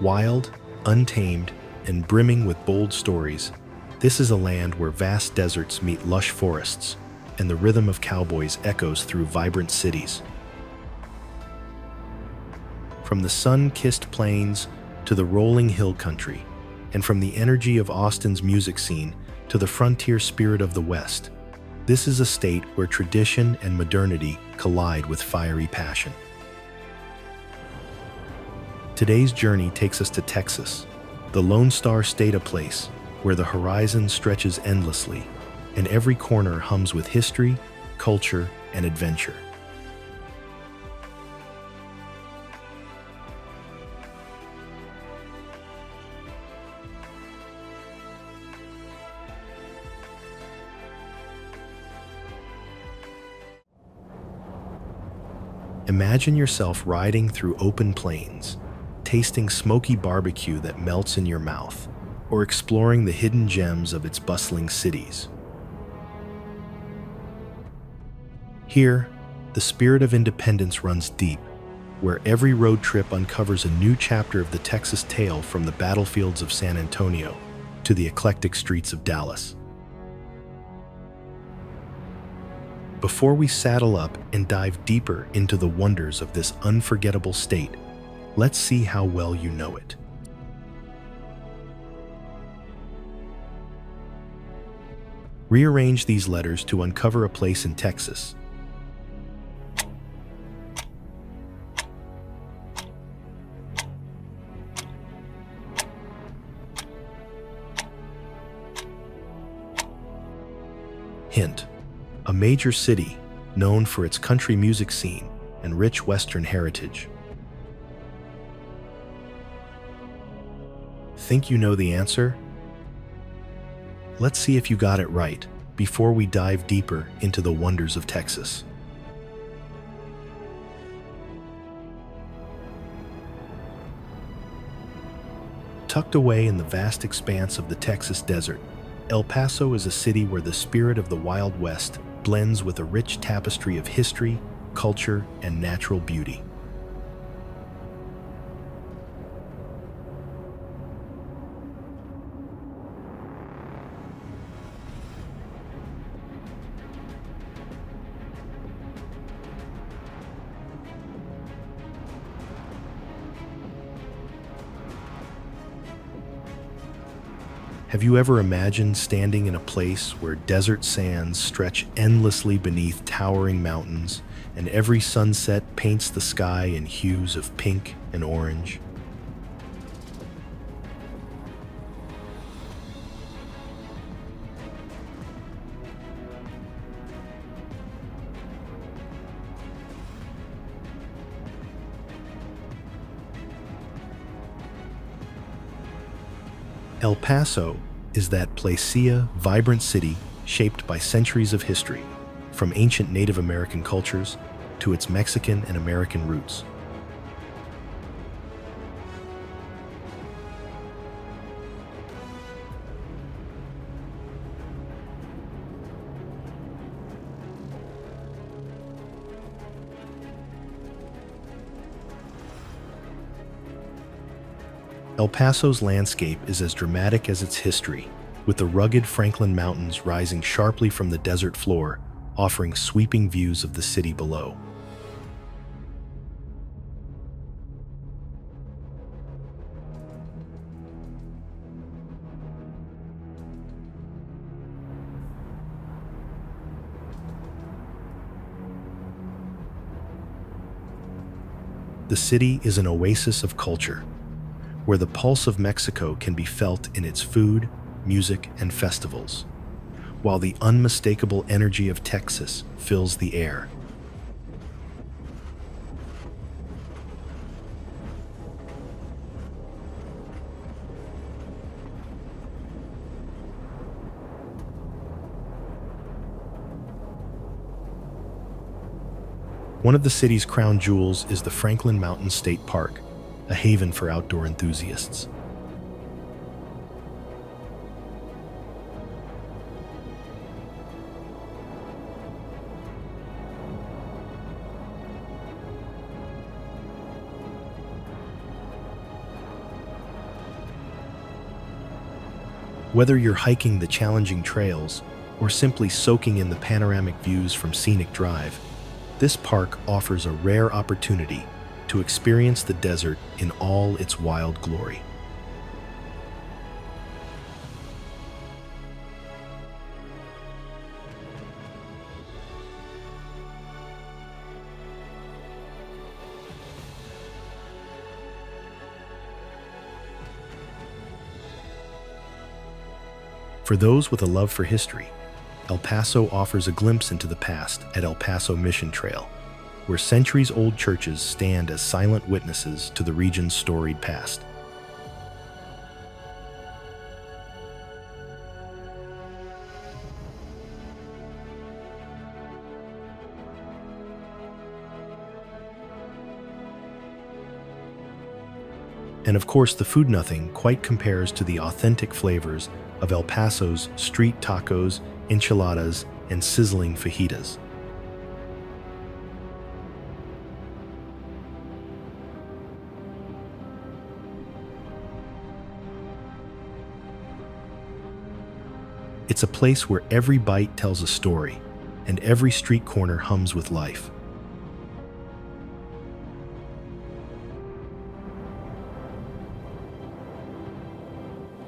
Wild, untamed, and brimming with bold stories, this is a land where vast deserts meet lush forests, and the rhythm of cowboys echoes through vibrant cities. From the sun-kissed plains to the rolling hill country, and from the energy of Austin's music scene to the frontier spirit of the West, this is a state where tradition and modernity collide with fiery passion. Today's journey takes us to Texas, the Lone Star State, a place where the horizon stretches endlessly and every corner hums with history, culture, and adventure. Imagine yourself riding through open plains, tasting smoky barbecue that melts in your mouth, or exploring the hidden gems of its bustling cities. Here, the spirit of independence runs deep, where every road trip uncovers a new chapter of the Texas tale, from the battlefields of San Antonio to the eclectic streets of Dallas. Before we saddle up and dive deeper into the wonders of this unforgettable state, let's see how well you know it. Rearrange these letters to uncover a place in Texas. Hint: a major city known for its country music scene and rich Western heritage. Think you know the answer? Let's see if you got it right before we dive deeper into the wonders of Texas. Tucked away in the vast expanse of the Texas desert, El Paso is a city where the spirit of the Wild West blends with a rich tapestry of history, culture, and natural beauty. Have you ever imagined standing in a place where desert sands stretch endlessly beneath towering mountains, and every sunset paints the sky in hues of pink and orange? El Paso is that placid, vibrant city shaped by centuries of history, from ancient Native American cultures to its Mexican and American roots. El Paso's landscape is as dramatic as its history, with the rugged Franklin Mountains rising sharply from the desert floor, offering sweeping views of the city below. The city is an oasis of culture, where the pulse of Mexico can be felt in its food, music, and festivals, while the unmistakable energy of Texas fills the air. One of the city's crown jewels is the Franklin Mountain State Park, a haven for outdoor enthusiasts. Whether you're hiking the challenging trails or simply soaking in the panoramic views from Scenic Drive, this park offers a rare opportunity to experience the desert in all its wild glory. For those with a love for history, El Paso offers a glimpse into the past at El Paso Mission Trail, where centuries-old churches stand as silent witnesses to the region's storied past. And of course, the food nothing quite compares to the authentic flavors of El Paso's street tacos, enchiladas, and sizzling fajitas. It's a place where every bite tells a story, and every street corner hums with life.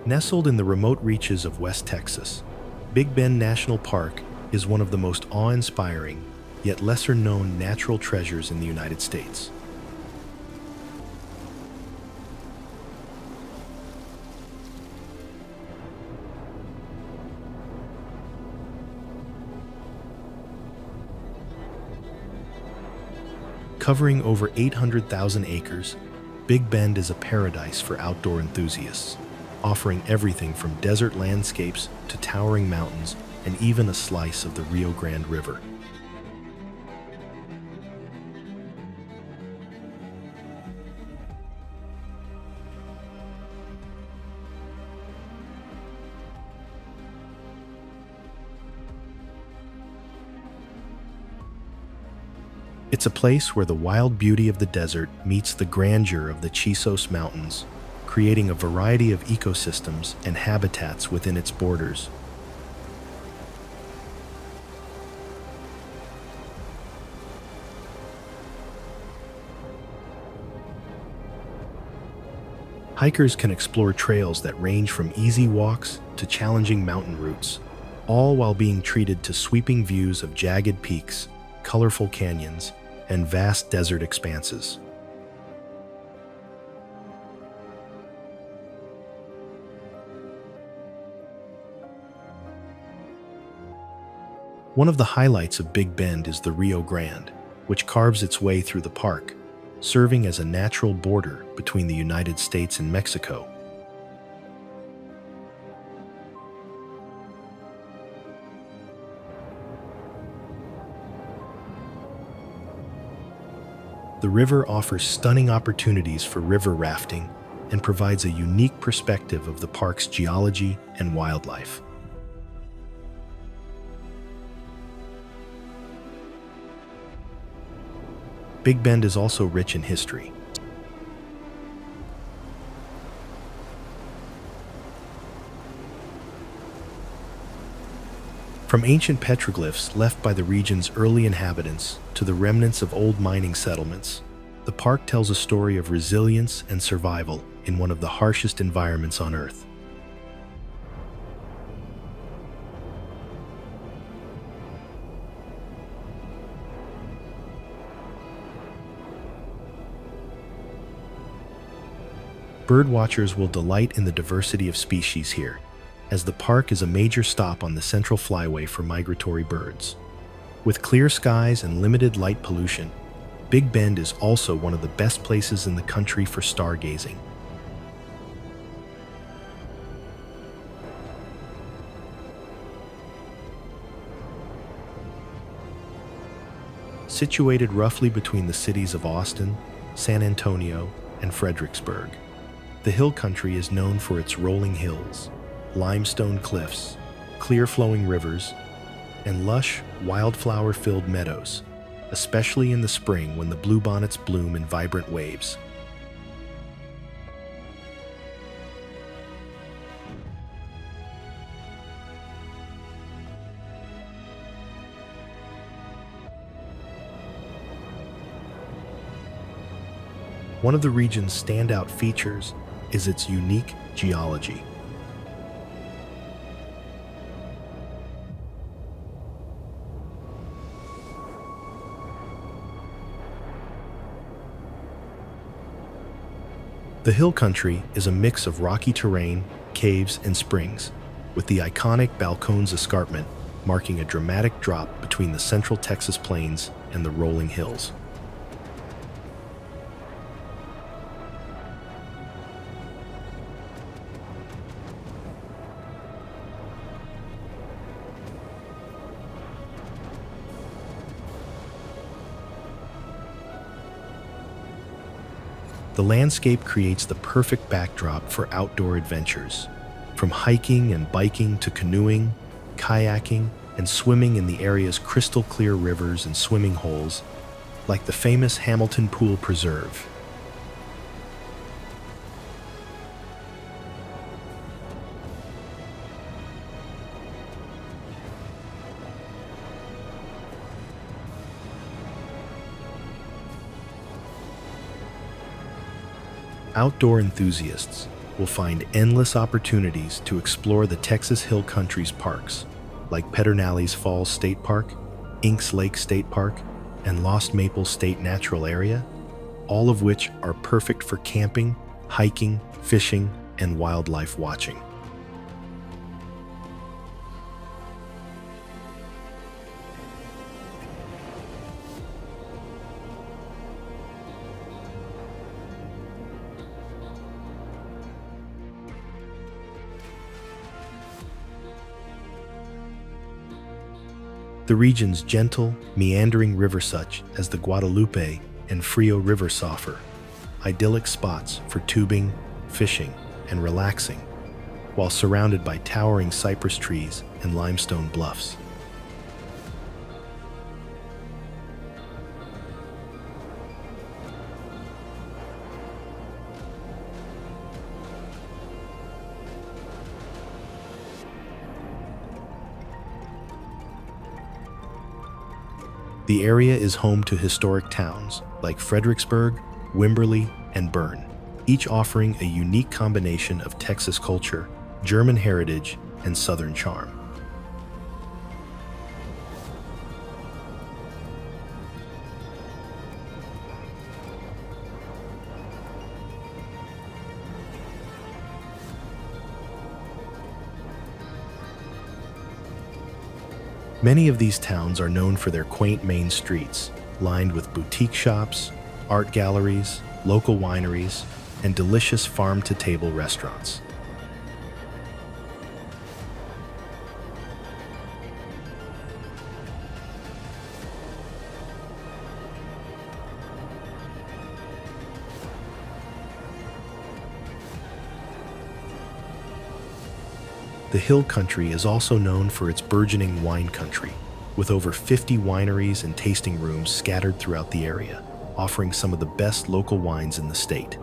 Nestled in the remote reaches of West Texas, Big Bend National Park is one of the most awe-inspiring, yet lesser-known natural treasures in the United States. Covering over 800,000 acres, Big Bend is a paradise for outdoor enthusiasts, offering everything from desert landscapes to towering mountains and even a slice of the Rio Grande River. It's a place where the wild beauty of the desert meets the grandeur of the Chisos Mountains, creating a variety of ecosystems and habitats within its borders. Hikers can explore trails that range from easy walks to challenging mountain routes, all while being treated to sweeping views of jagged peaks, colorful canyons, and vast desert expanses. One of the highlights of Big Bend is the Rio Grande, which carves its way through the park, serving as a natural border between the United States and Mexico. The river offers stunning opportunities for river rafting and provides a unique perspective of the park's geology and wildlife. Big Bend is also rich in history. From ancient petroglyphs left by the region's early inhabitants to the remnants of old mining settlements, the park tells a story of resilience and survival in one of the harshest environments on Earth. Birdwatchers will delight in the diversity of species here, as the park is a major stop on the Central Flyway for migratory birds. With clear skies and limited light pollution, Big Bend is also one of the best places in the country for stargazing. Situated roughly between the cities of Austin, San Antonio, and Fredericksburg, the hill country is known for its rolling hills, limestone cliffs, clear-flowing rivers, and lush, wildflower-filled meadows, especially in the spring when the bluebonnets bloom in vibrant waves. One of the region's standout features is its unique geology. The hill country is a mix of rocky terrain, caves, and springs, with the iconic Balcones Escarpment marking a dramatic drop between the central Texas plains and the rolling hills. The landscape creates the perfect backdrop for outdoor adventures, from hiking and biking to canoeing, kayaking, and swimming in the area's crystal-clear rivers and swimming holes, like the famous Hamilton Pool Preserve. Outdoor enthusiasts will find endless opportunities to explore the Texas Hill Country's parks, like Pedernales Falls State Park, Inks Lake State Park, and Lost Maple State Natural Area, all of which are perfect for camping, hiking, fishing, and wildlife watching. The region's gentle, meandering rivers such as the Guadalupe and Frio Rivers offer idyllic spots for tubing, fishing, and relaxing, while surrounded by towering cypress trees and limestone bluffs. The area is home to historic towns like Fredericksburg, Wimberley, and Bern, each offering a unique combination of Texas culture, German heritage, and Southern charm. Many of these towns are known for their quaint main streets, lined with boutique shops, art galleries, local wineries, and delicious farm-to-table restaurants. The Hill Country is also known for its burgeoning wine country, with over 50 wineries and tasting rooms scattered throughout the area, offering some of the best local wines in the state.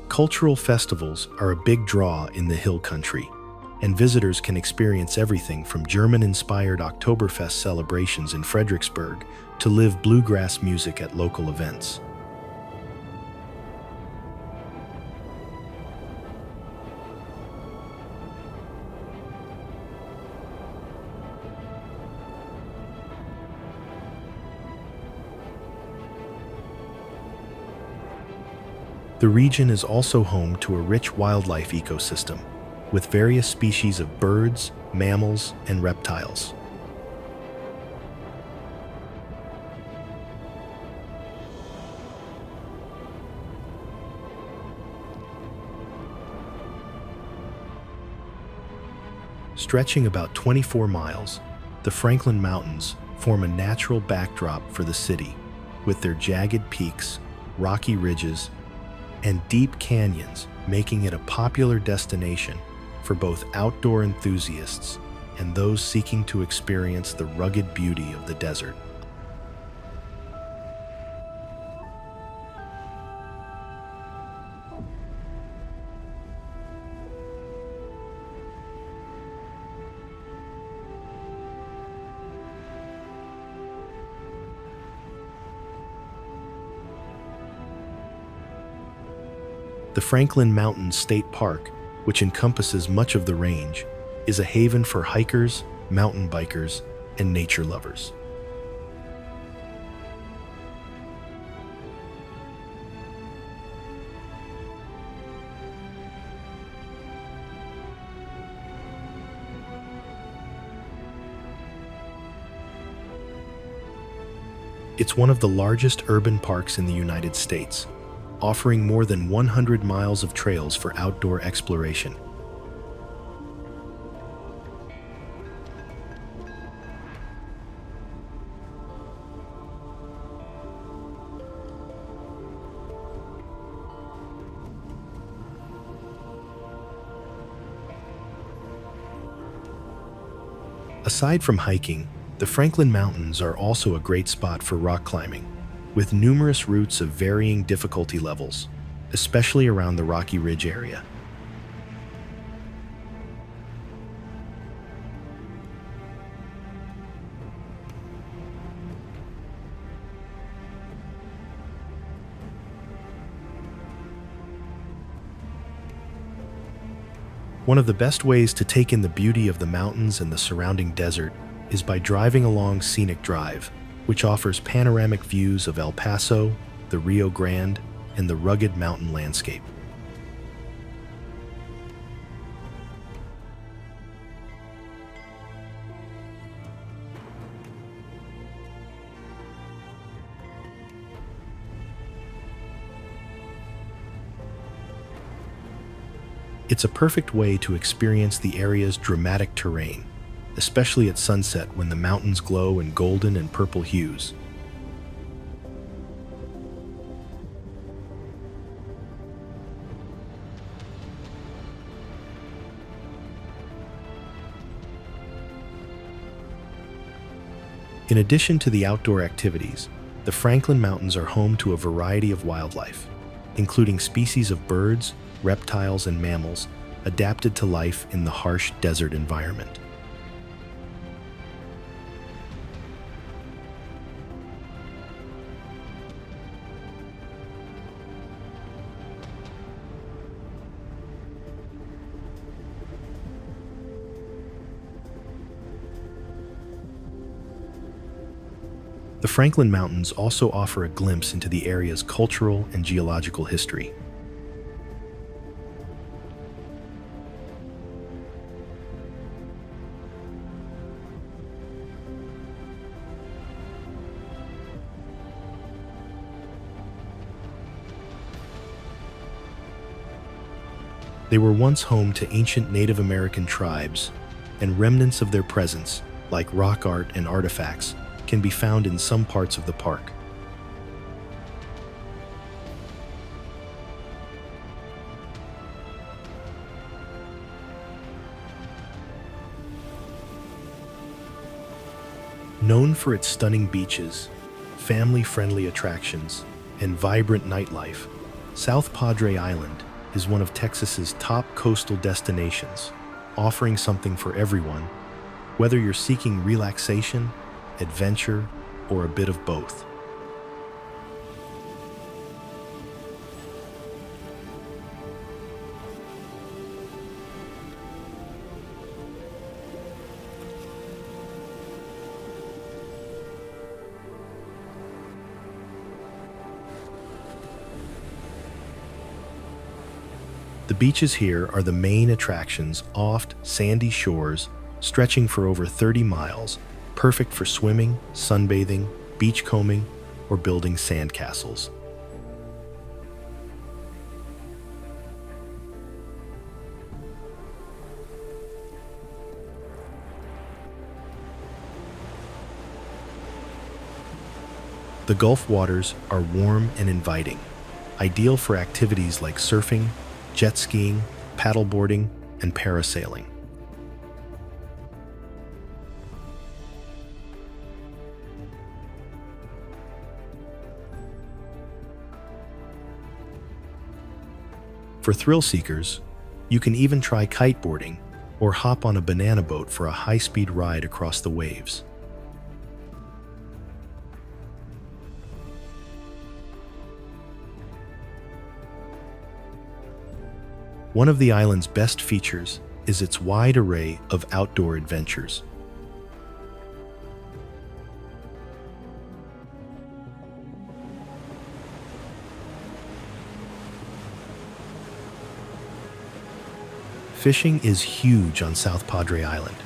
Cultural festivals are a big draw in the Hill Country, and visitors can experience everything from German-inspired Oktoberfest celebrations in Fredericksburg to live bluegrass music at local events. The region is also home to a rich wildlife ecosystem, with various species of birds, mammals, and reptiles. Stretching about 24 miles, the Franklin Mountains form a natural backdrop for the city, with their jagged peaks, rocky ridges, and deep canyons making it a popular destination for both outdoor enthusiasts and those seeking to experience the rugged beauty of the desert. The Franklin Mountains State Park, which encompasses much of the range, is a haven for hikers, mountain bikers, and nature lovers. It's one of the largest urban parks in the United States, offering more than 100 miles of trails for outdoor exploration. Aside from hiking, the Franklin Mountains are also a great spot for rock climbing, with numerous routes of varying difficulty levels, especially around the Rocky Ridge area. One of the best ways to take in the beauty of the mountains and the surrounding desert is by driving along Scenic Drive, which offers panoramic views of El Paso, the Rio Grande, and the rugged mountain landscape. It's a perfect way to experience the area's dramatic terrain, especially at sunset when the mountains glow in golden and purple hues. In addition to the outdoor activities, the Franklin Mountains are home to a variety of wildlife, including species of birds, reptiles, and mammals adapted to life in the harsh desert environment. The Franklin Mountains also offer a glimpse into the area's cultural and geological history. They were once home to ancient Native American tribes, and remnants of their presence, like rock art and artifacts, can be found in some parts of the park. Known for its stunning beaches, family-friendly attractions, and vibrant nightlife, South Padre Island is one of Texas's top coastal destinations, offering something for everyone, whether you're seeking relaxation, adventure, or a bit of both. The beaches here are the main attractions, oft sandy shores stretching for over 30 miles, perfect for swimming, sunbathing, beachcombing, or building sandcastles. The Gulf waters are warm and inviting, ideal for activities like surfing, jet skiing, paddleboarding, and parasailing. For thrill seekers, you can even try kiteboarding or hop on a banana boat for a high-speed ride across the waves. One of the island's best features is its wide array of outdoor adventures. Fishing is huge on South Padre Island.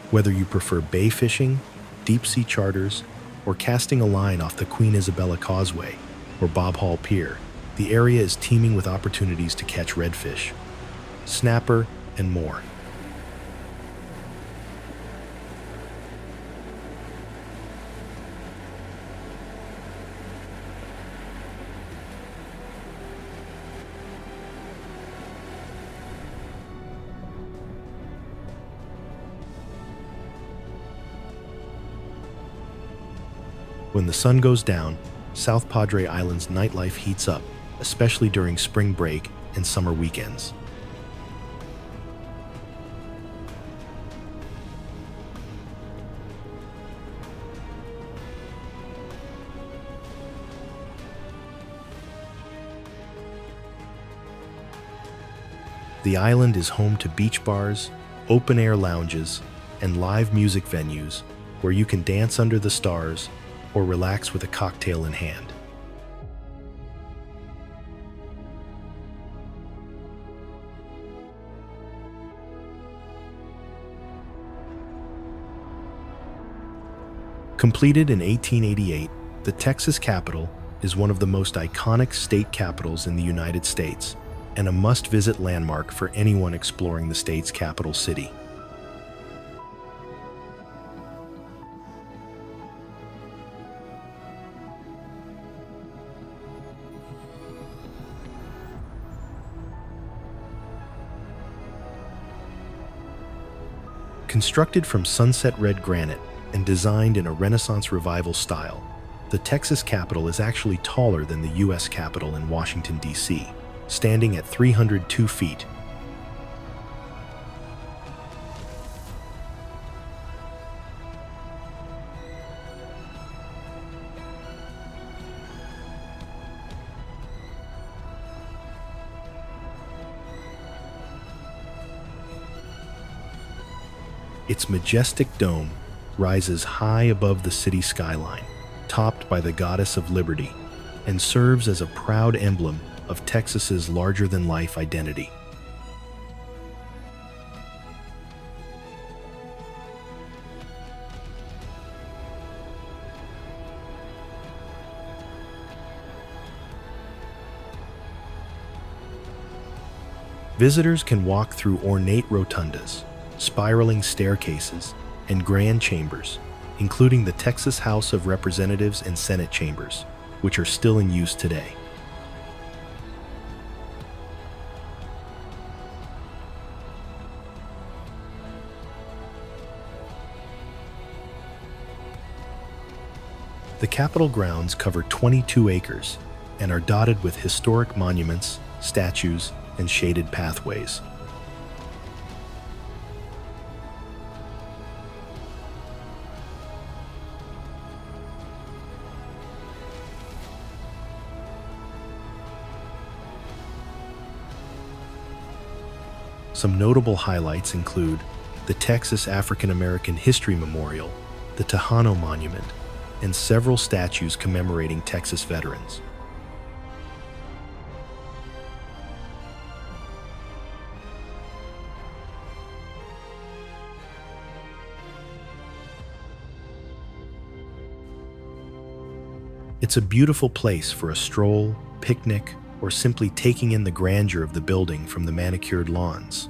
Whether you prefer bay fishing, deep-sea charters, or casting a line off the Queen Isabella Causeway or Bob Hall Pier, the area is teeming with opportunities to catch redfish, snapper, and more. When the sun goes down, South Padre Island's nightlife heats up, especially during spring break and summer weekends. The island is home to beach bars, open-air lounges, and live music venues where you can dance under the stars or relax with a cocktail in hand. Completed in 1888, the Texas Capitol is one of the most iconic state capitals in the United States and a must-visit landmark for anyone exploring the state's capital city. Constructed from sunset red granite and designed in a Renaissance Revival style, the Texas Capitol is actually taller than the U.S. Capitol in Washington, D.C., standing at 302 feet. Its majestic dome rises high above the city skyline, topped by the Goddess of Liberty, and serves as a proud emblem of Texas's larger-than-life identity. Visitors can walk through ornate rotundas, spiraling staircases, and grand chambers, including the Texas House of Representatives and Senate chambers, which are still in use today. The Capitol grounds cover 22 acres and are dotted with historic monuments, statues, and shaded pathways. Some notable highlights include the Texas African American History Memorial, the Tejano Monument, and several statues commemorating Texas veterans. It's a beautiful place for a stroll, picnic, or simply taking in the grandeur of the building from the manicured lawns.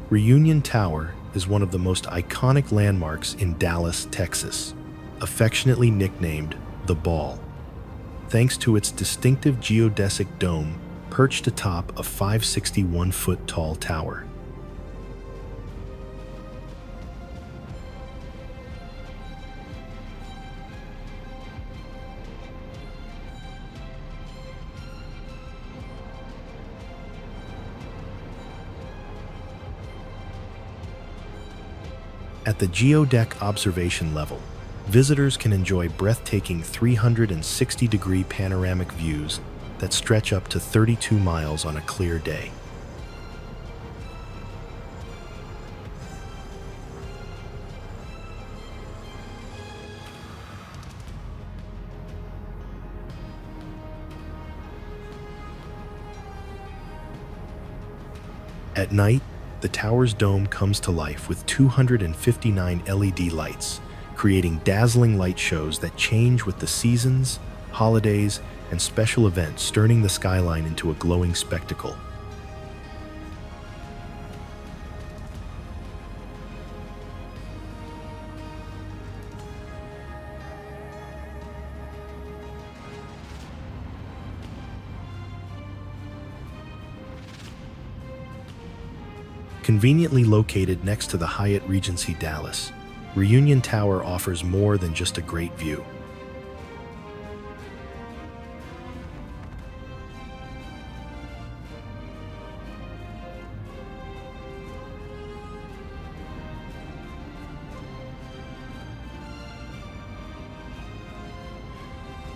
Reunion Tower is one of the most iconic landmarks in Dallas, Texas, affectionately nicknamed the Ball, thanks to its distinctive geodesic dome perched atop a 561-foot-tall tower. At At the geodeck observation level, visitors can enjoy breathtaking 360-degree panoramic views that stretch up to 32 miles on a clear day. At night, the tower's dome comes to life with 259 LED lights, creating dazzling light shows that change with the seasons, holidays, and special events, turning the skyline into a glowing spectacle. Conveniently located next to the Hyatt Regency Dallas, Reunion Tower offers more than just a great view.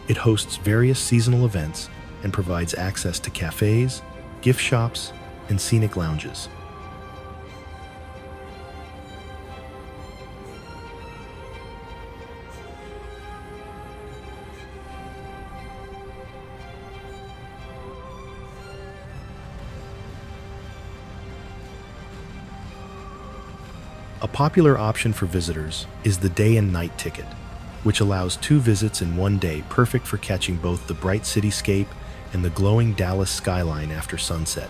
It hosts various seasonal events and provides access to cafes, gift shops, and scenic lounges. A popular option for visitors is the day and night ticket, which allows 2 visits in one day, perfect for catching both the bright cityscape and the glowing Dallas skyline after sunset.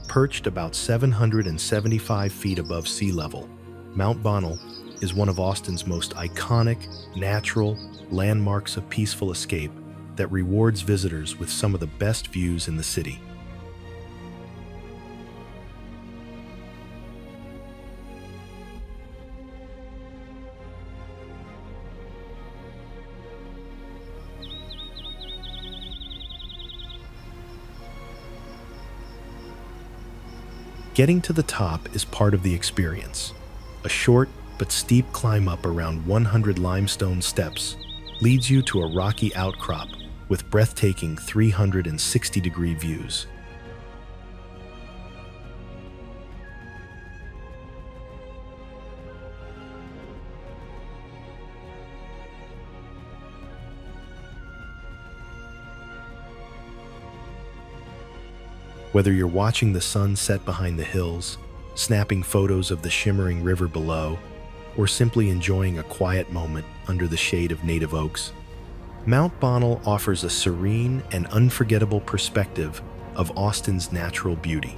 Perched about 775 feet above sea level, Mount Bonnell is one of Austin's most iconic, natural landmarks of peaceful escape that rewards visitors with some of the best views in the city. Getting to the top is part of the experience. A short but steep climb up around 100 limestone steps leads you to a rocky outcrop with breathtaking 360-degree views. Whether you're watching the sun set behind the hills, snapping photos of the shimmering river below, or simply enjoying a quiet moment under the shade of native oaks, Mount Bonnell offers a serene and unforgettable perspective of Austin's natural beauty.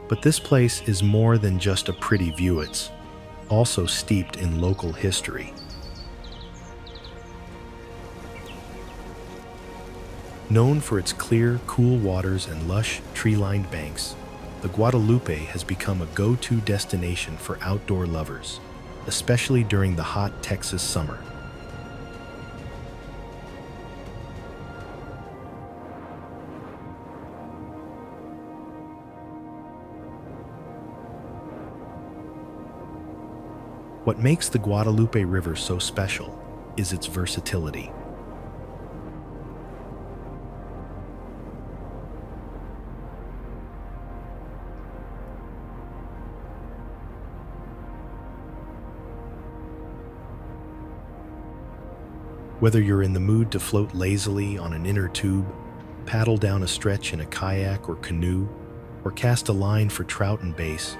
But this place is more than just a pretty view, it's also steeped in local history. Known for its clear, cool waters and lush, tree-lined banks, the Guadalupe has become a go-to destination for outdoor lovers, especially during the hot Texas summer. What makes the Guadalupe River so special is its versatility. Whether you're in the mood to float lazily on an inner tube, paddle down a stretch in a kayak or canoe, or cast a line for trout and bass,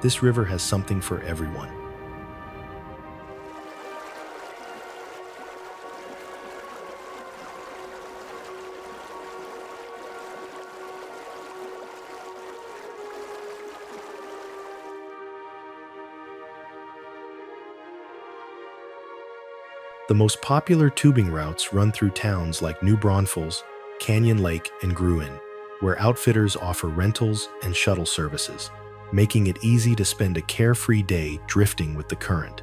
this river has something for everyone. The most popular tubing routes run through towns like New Braunfels, Canyon Lake, and Gruen, where outfitters offer rentals and shuttle services, making it easy to spend a carefree day drifting with the current.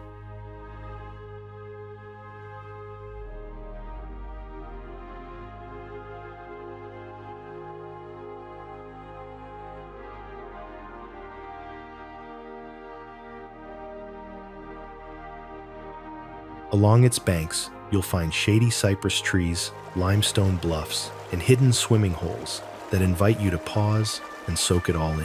Along its banks, you'll find shady cypress trees, limestone bluffs, and hidden swimming holes that invite you to pause and soak it all in.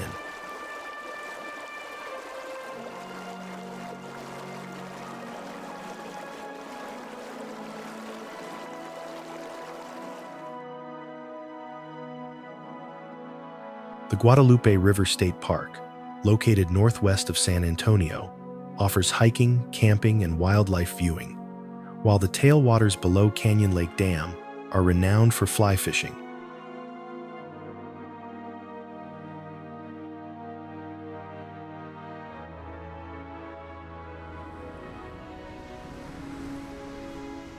The Guadalupe River State Park, located northwest of San Antonio, offers hiking, camping, and wildlife viewing, while the tailwaters below Canyon Lake Dam are renowned for fly fishing.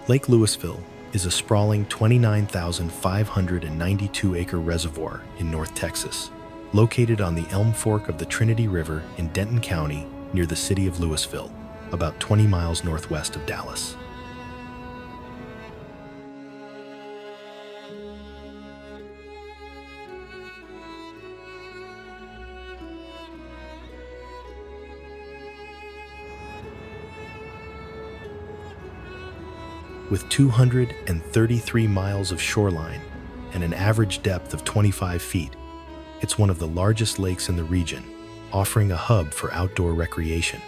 Lake Lewisville is a sprawling 29,592-acre reservoir in North Texas, located on the Elm Fork of the Trinity River in Denton County near the city of Lewisville, about 20 miles northwest of Dallas. With 233 miles of shoreline and an average depth of 25 feet, it's one of the largest lakes in the region, offering a hub for outdoor recreation.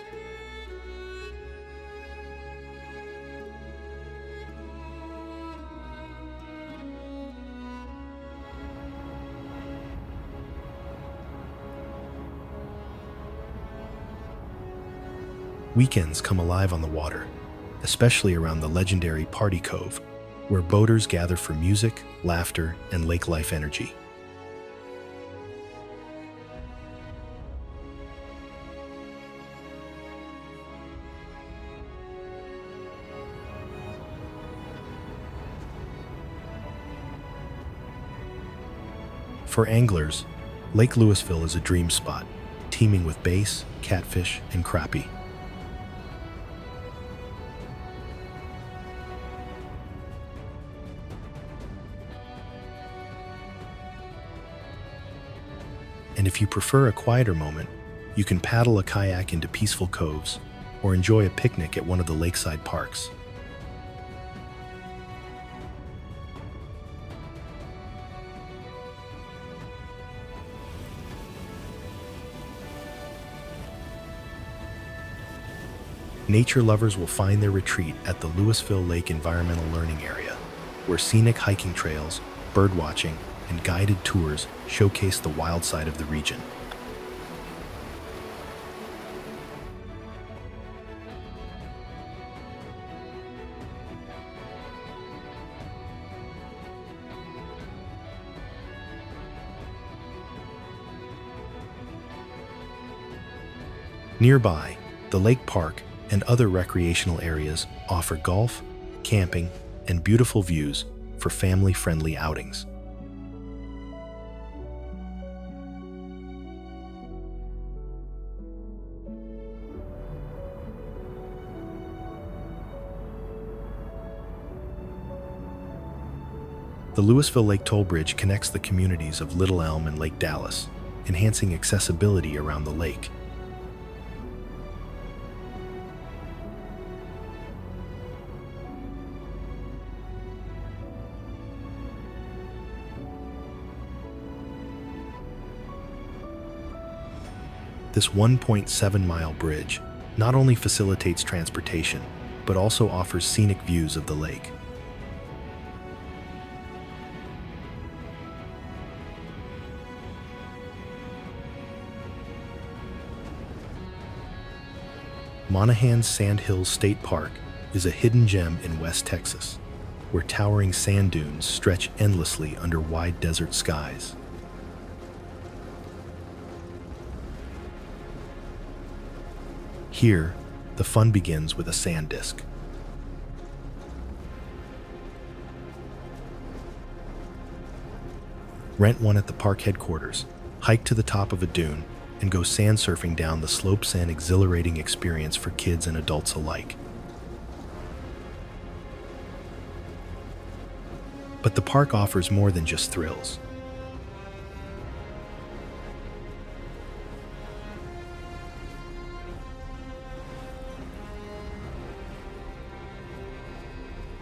Weekends come alive on the water, especially around the legendary Party Cove, where boaters gather for music, laughter, and lake life energy. For anglers, Lake Lewisville is a dream spot, teeming with bass, catfish, and crappie. And if you prefer a quieter moment, you can paddle a kayak into peaceful coves or enjoy a picnic at one of the lakeside parks. Nature lovers will find their retreat at the Lewisville Lake Environmental Learning Area, where scenic hiking trails, birdwatching, and guided tours showcase the wild side of the region. Nearby, the lake park and other recreational areas offer golf, camping, and beautiful views for family-friendly outings. The Lewisville Lake Toll Bridge connects the communities of Little Elm and Lake Dallas, enhancing accessibility around the lake. This 1.7-mile bridge not only facilitates transportation, but also offers scenic views of the lake. Monahans Sandhills State Park is a hidden gem in West Texas, where towering sand dunes stretch endlessly under wide desert skies. Here, the fun begins with a sand disk. Rent one at the park headquarters, hike to the top of a dune, and go sand surfing down the slopes, an exhilarating experience for kids and adults alike. But the park offers more than just thrills.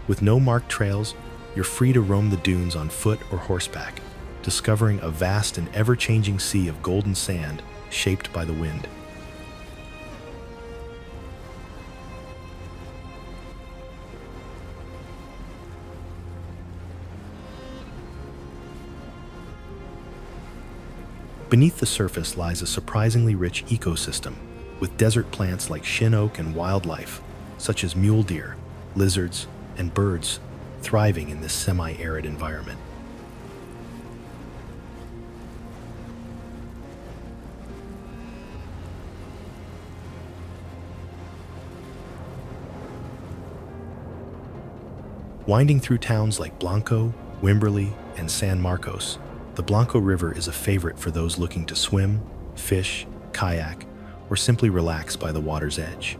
With no marked trails, you're free to roam the dunes on foot or horseback, discovering a vast and ever-changing sea of golden sand shaped by the wind. Beneath the surface lies a surprisingly rich ecosystem, with desert plants like shin oak and wildlife, such as mule deer, lizards, and birds, thriving in this semi-arid environment. Winding through towns like Blanco, Wimberley, and San Marcos, the Blanco River is a favorite for those looking to swim, fish, kayak, or simply relax by the water's edge.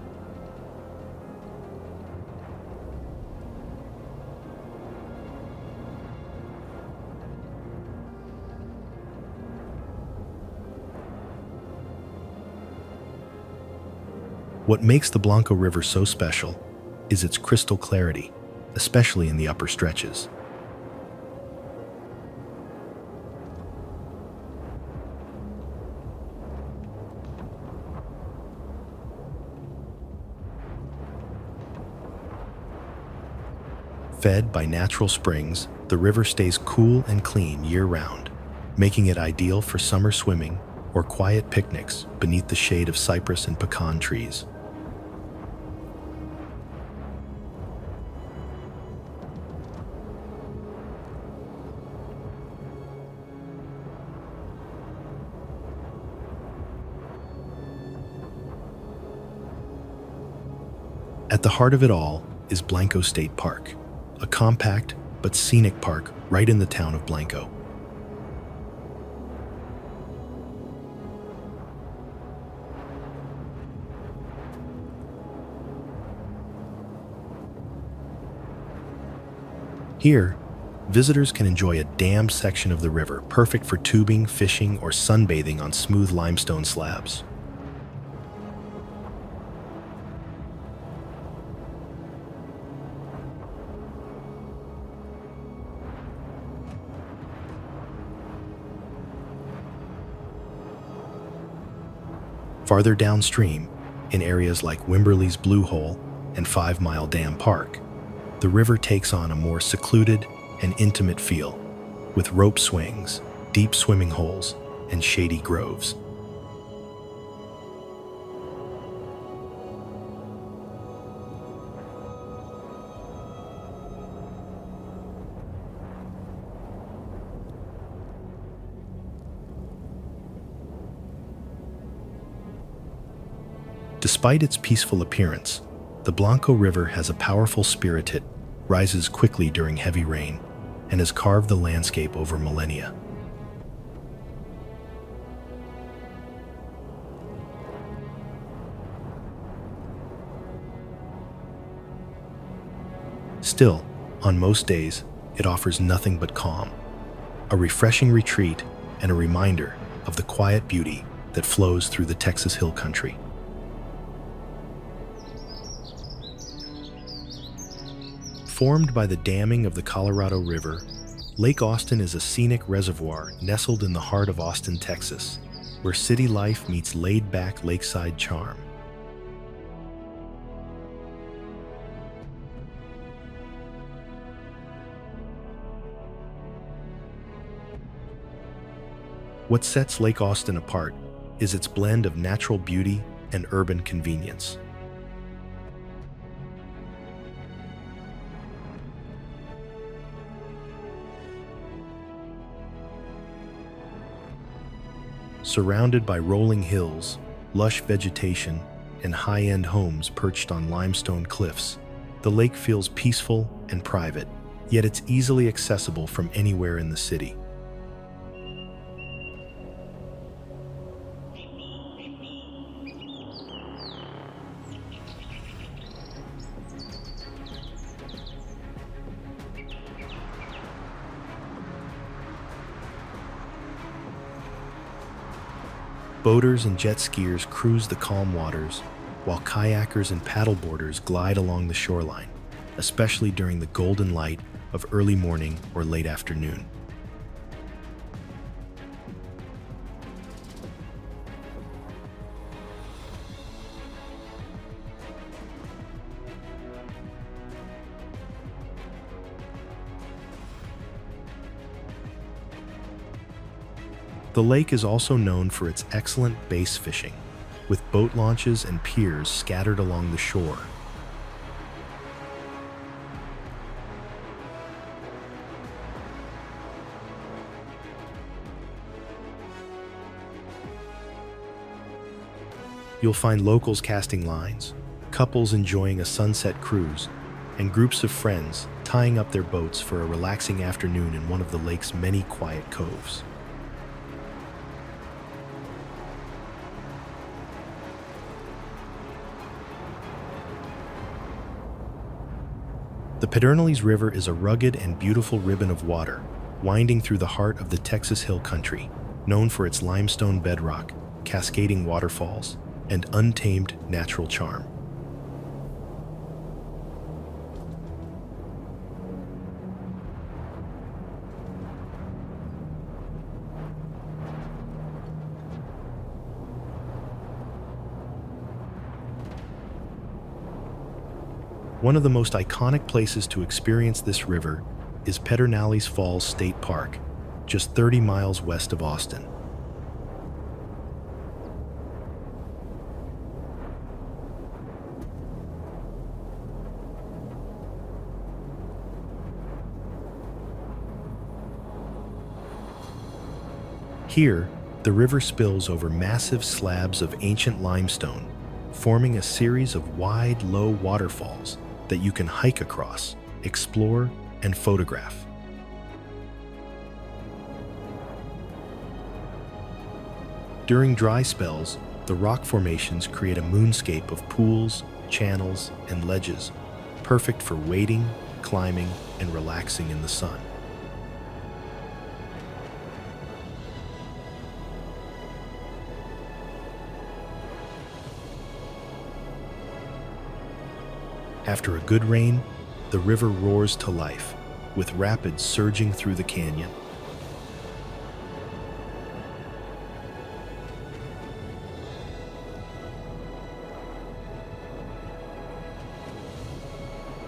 What makes the Blanco River so special is its crystal clarity, especially in the upper stretches. Fed by natural springs, the river stays cool and clean year-round, making it ideal for summer swimming or quiet picnics beneath the shade of cypress and pecan trees. At the heart of it all is Blanco State Park, a compact but scenic park right in the town of Blanco. Here, visitors can enjoy a dammed section of the river, perfect for tubing, fishing, or sunbathing on smooth limestone slabs. Farther downstream, in areas like Wimberley's Blue Hole and 5 Mile Dam Park, the river takes on a more secluded and intimate feel, with rope swings, deep swimming holes, and shady groves. Despite its peaceful appearance, the Blanco River has a powerful spirit. It rises quickly during heavy rain and has carved the landscape over millennia. Still, on most days, it offers nothing but calm, a refreshing retreat and a reminder of the quiet beauty that flows through the Texas Hill Country. Formed by the damming of the Colorado River, Lake Austin is a scenic reservoir nestled in the heart of Austin, Texas, where city life meets laid-back lakeside charm. What sets Lake Austin apart is its blend of natural beauty and urban convenience. Surrounded by rolling hills, lush vegetation, and high-end homes perched on limestone cliffs, the lake feels peaceful and private, yet it's easily accessible from anywhere in the city. Boaters and jet skiers cruise the calm waters, while kayakers and paddleboarders glide along the shoreline, especially during the golden light of early morning or late afternoon. The lake is also known for its excellent bass fishing, with boat launches and piers scattered along the shore. You'll find locals casting lines, couples enjoying a sunset cruise, and groups of friends tying up their boats for a relaxing afternoon in one of the lake's many quiet coves. The Pedernales River is a rugged and beautiful ribbon of water, winding through the heart of the Texas Hill Country, known for its limestone bedrock, cascading waterfalls, and untamed natural charm. One of the most iconic places to experience this river is Pedernales Falls State Park, just 30 miles west of Austin. Here, the river spills over massive slabs of ancient limestone, forming a series of wide, low waterfalls that you can hike across, explore, and photograph. During dry spells, the rock formations create a moonscape of pools, channels, and ledges, perfect for wading, climbing, and relaxing in the sun. After a good rain, the river roars to life, with rapids surging through the canyon.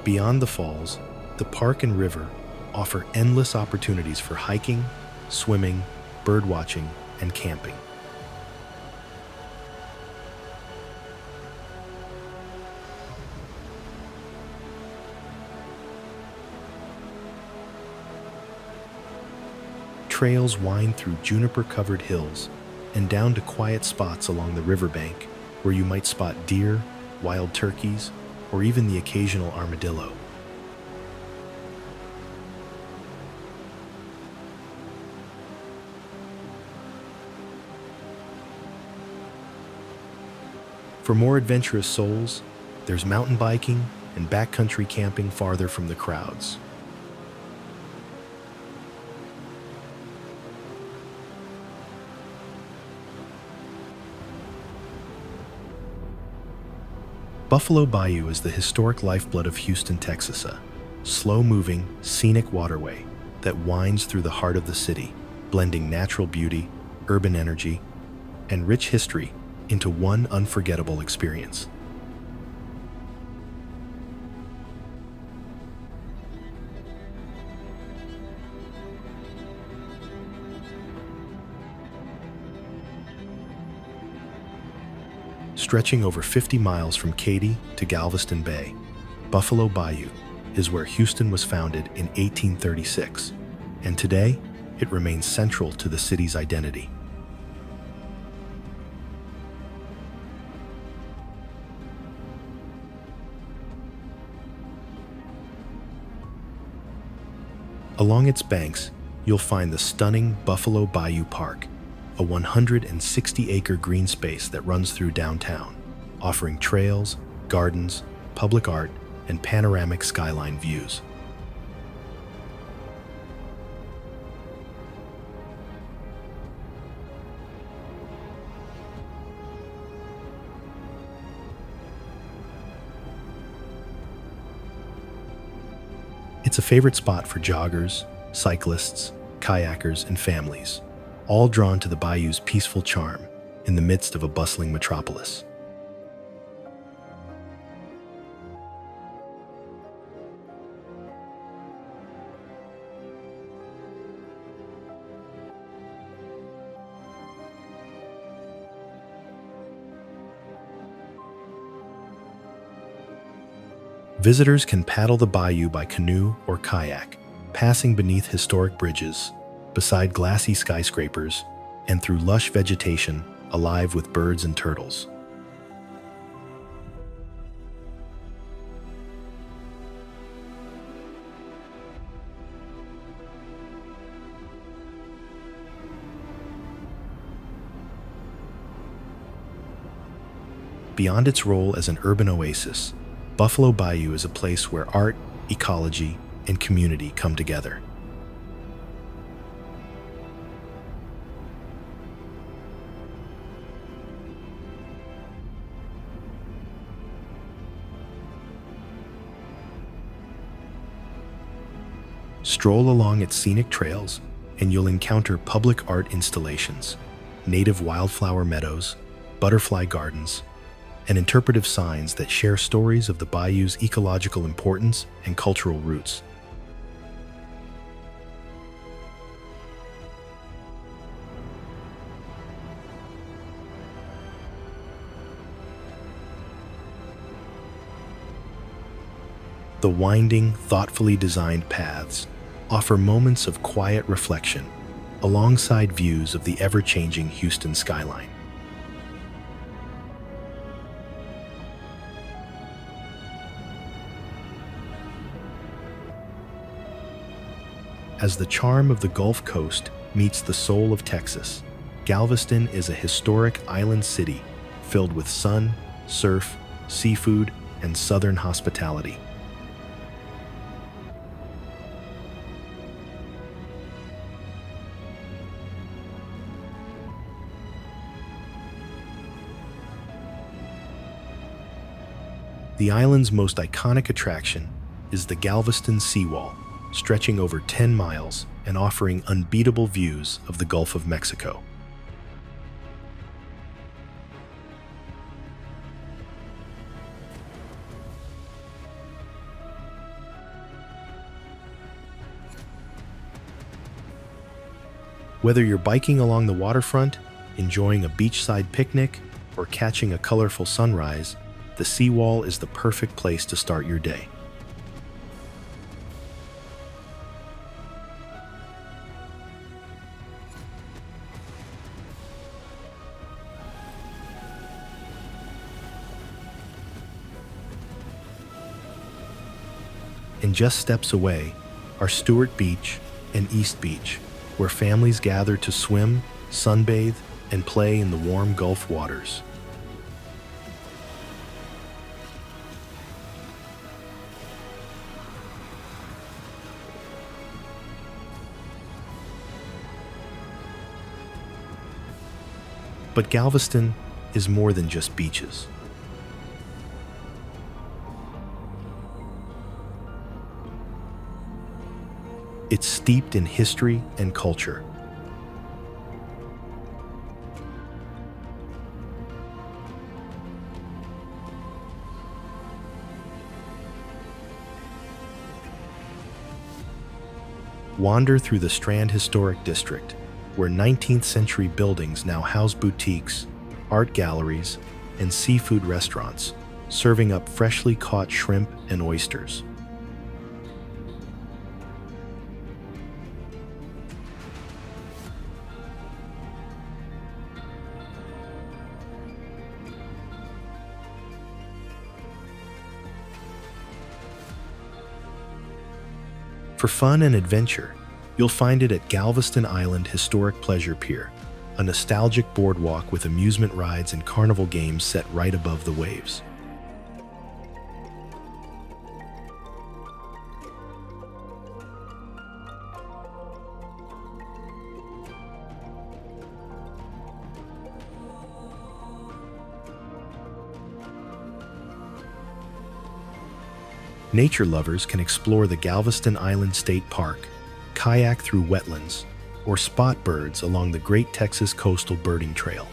Beyond the falls, the park and river offer endless opportunities for hiking, swimming, birdwatching, and camping. Trails wind through juniper-covered hills and down to quiet spots along the riverbank where you might spot deer, wild turkeys, or even the occasional armadillo. For more adventurous souls, there's mountain biking and backcountry camping farther from the crowds. Buffalo Bayou is the historic lifeblood of Houston, Texas, a slow-moving, scenic waterway that winds through the heart of the city, blending natural beauty, urban energy, and rich history into one unforgettable experience. Stretching over 50 miles from Katy to Galveston Bay, Buffalo Bayou is where Houston was founded in 1836, and today it remains central to the city's identity. Along its banks, you'll find the stunning Buffalo Bayou Park, a 160-acre green space that runs through downtown, offering trails, gardens, public art, and panoramic skyline views. It's a favorite spot for joggers, cyclists, kayakers, and families, all drawn to the bayou's peaceful charm in the midst of a bustling metropolis. Visitors can paddle the bayou by canoe or kayak, passing beneath historic bridges, beside glassy skyscrapers, and through lush vegetation alive with birds and turtles. Beyond its role as an urban oasis, Buffalo Bayou is a place where art, ecology, and community come together. Stroll along its scenic trails, and you'll encounter public art installations, native wildflower meadows, butterfly gardens, and interpretive signs that share stories of the bayou's ecological importance and cultural roots. The winding, thoughtfully designed paths offer moments of quiet reflection alongside views of the ever-changing Houston skyline. As the charm of the Gulf Coast meets the soul of Texas, Galveston is a historic island city filled with sun, surf, seafood, and southern hospitality. The island's most iconic attraction is the Galveston seawall, stretching over 10 miles and offering unbeatable views of the Gulf of Mexico. Whether you're biking along the waterfront, enjoying a beachside picnic, or catching a colorful sunrise, the seawall is the perfect place to start your day. And just steps away are Stewart Beach and East Beach, where families gather to swim, sunbathe, and play in the warm Gulf waters. But Galveston is more than just beaches. It's steeped in history and culture. Wander through the Strand Historic District, where 19th century buildings now house boutiques, art galleries, and seafood restaurants, serving up freshly caught shrimp and oysters. For fun and adventure, you'll find it at Galveston Island Historic Pleasure Pier, a nostalgic boardwalk with amusement rides and carnival games set right above the waves. Nature lovers can explore the Galveston Island State Park, kayak through wetlands, or spot birds along the Great Texas Coastal Birding Trail.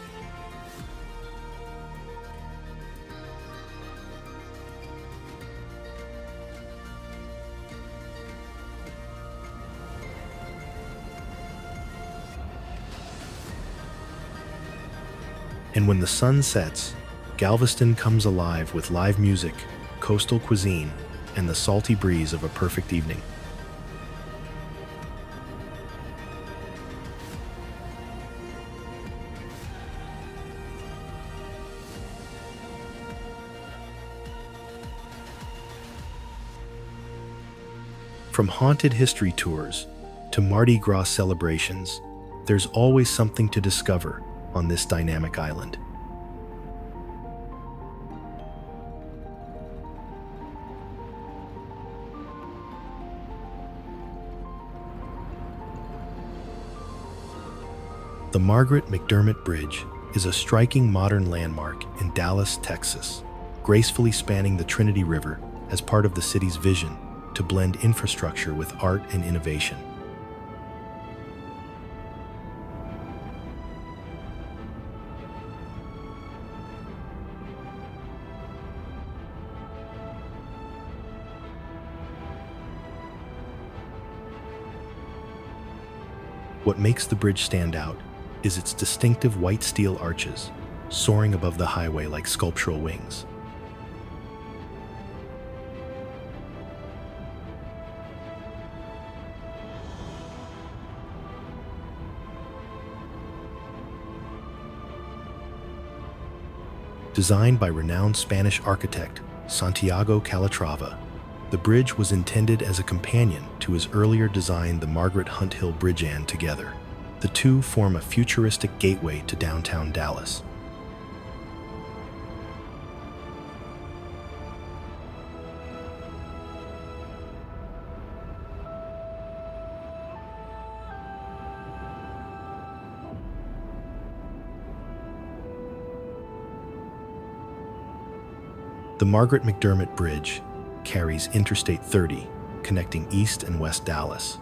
And when the sun sets, Galveston comes alive with live music, coastal cuisine, and the salty breeze of a perfect evening. From haunted history tours to Mardi Gras celebrations, there's always something to discover on this dynamic island. The Margaret McDermott Bridge is a striking modern landmark in Dallas, Texas, gracefully spanning the Trinity River as part of the city's vision to blend infrastructure with art and innovation. What makes the bridge stand out is its distinctive white steel arches, soaring above the highway like sculptural wings. Designed by renowned Spanish architect Santiago Calatrava, the bridge was intended as a companion to his earlier design, the Margaret Hunt Hill Bridge. And together, the two form a futuristic gateway to downtown Dallas. The Margaret McDermott Bridge carries Interstate 30, connecting East and West Dallas.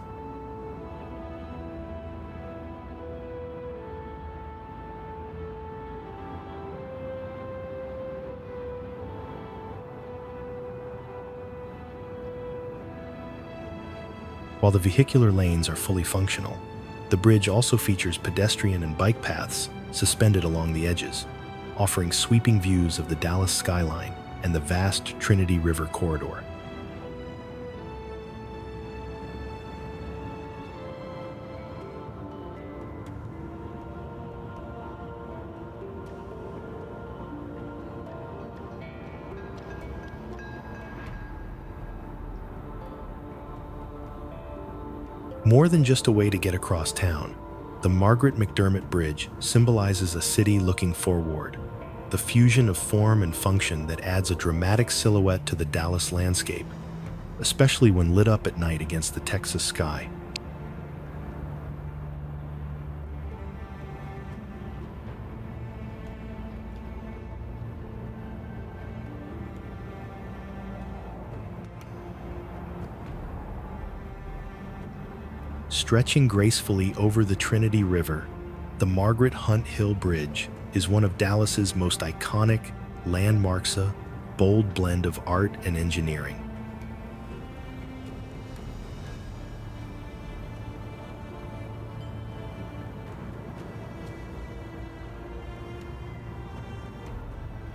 While the vehicular lanes are fully functional, the bridge also features pedestrian and bike paths suspended along the edges, offering sweeping views of the Dallas skyline and the vast Trinity River corridor. More than just a way to get across town, the Margaret McDermott Bridge symbolizes a city looking forward, the fusion of form and function that adds a dramatic silhouette to the Dallas landscape, especially when lit up at night against the Texas sky. Stretching gracefully over the Trinity River, the Margaret Hunt Hill Bridge is one of Dallas's most iconic landmarks, a bold blend of art and engineering.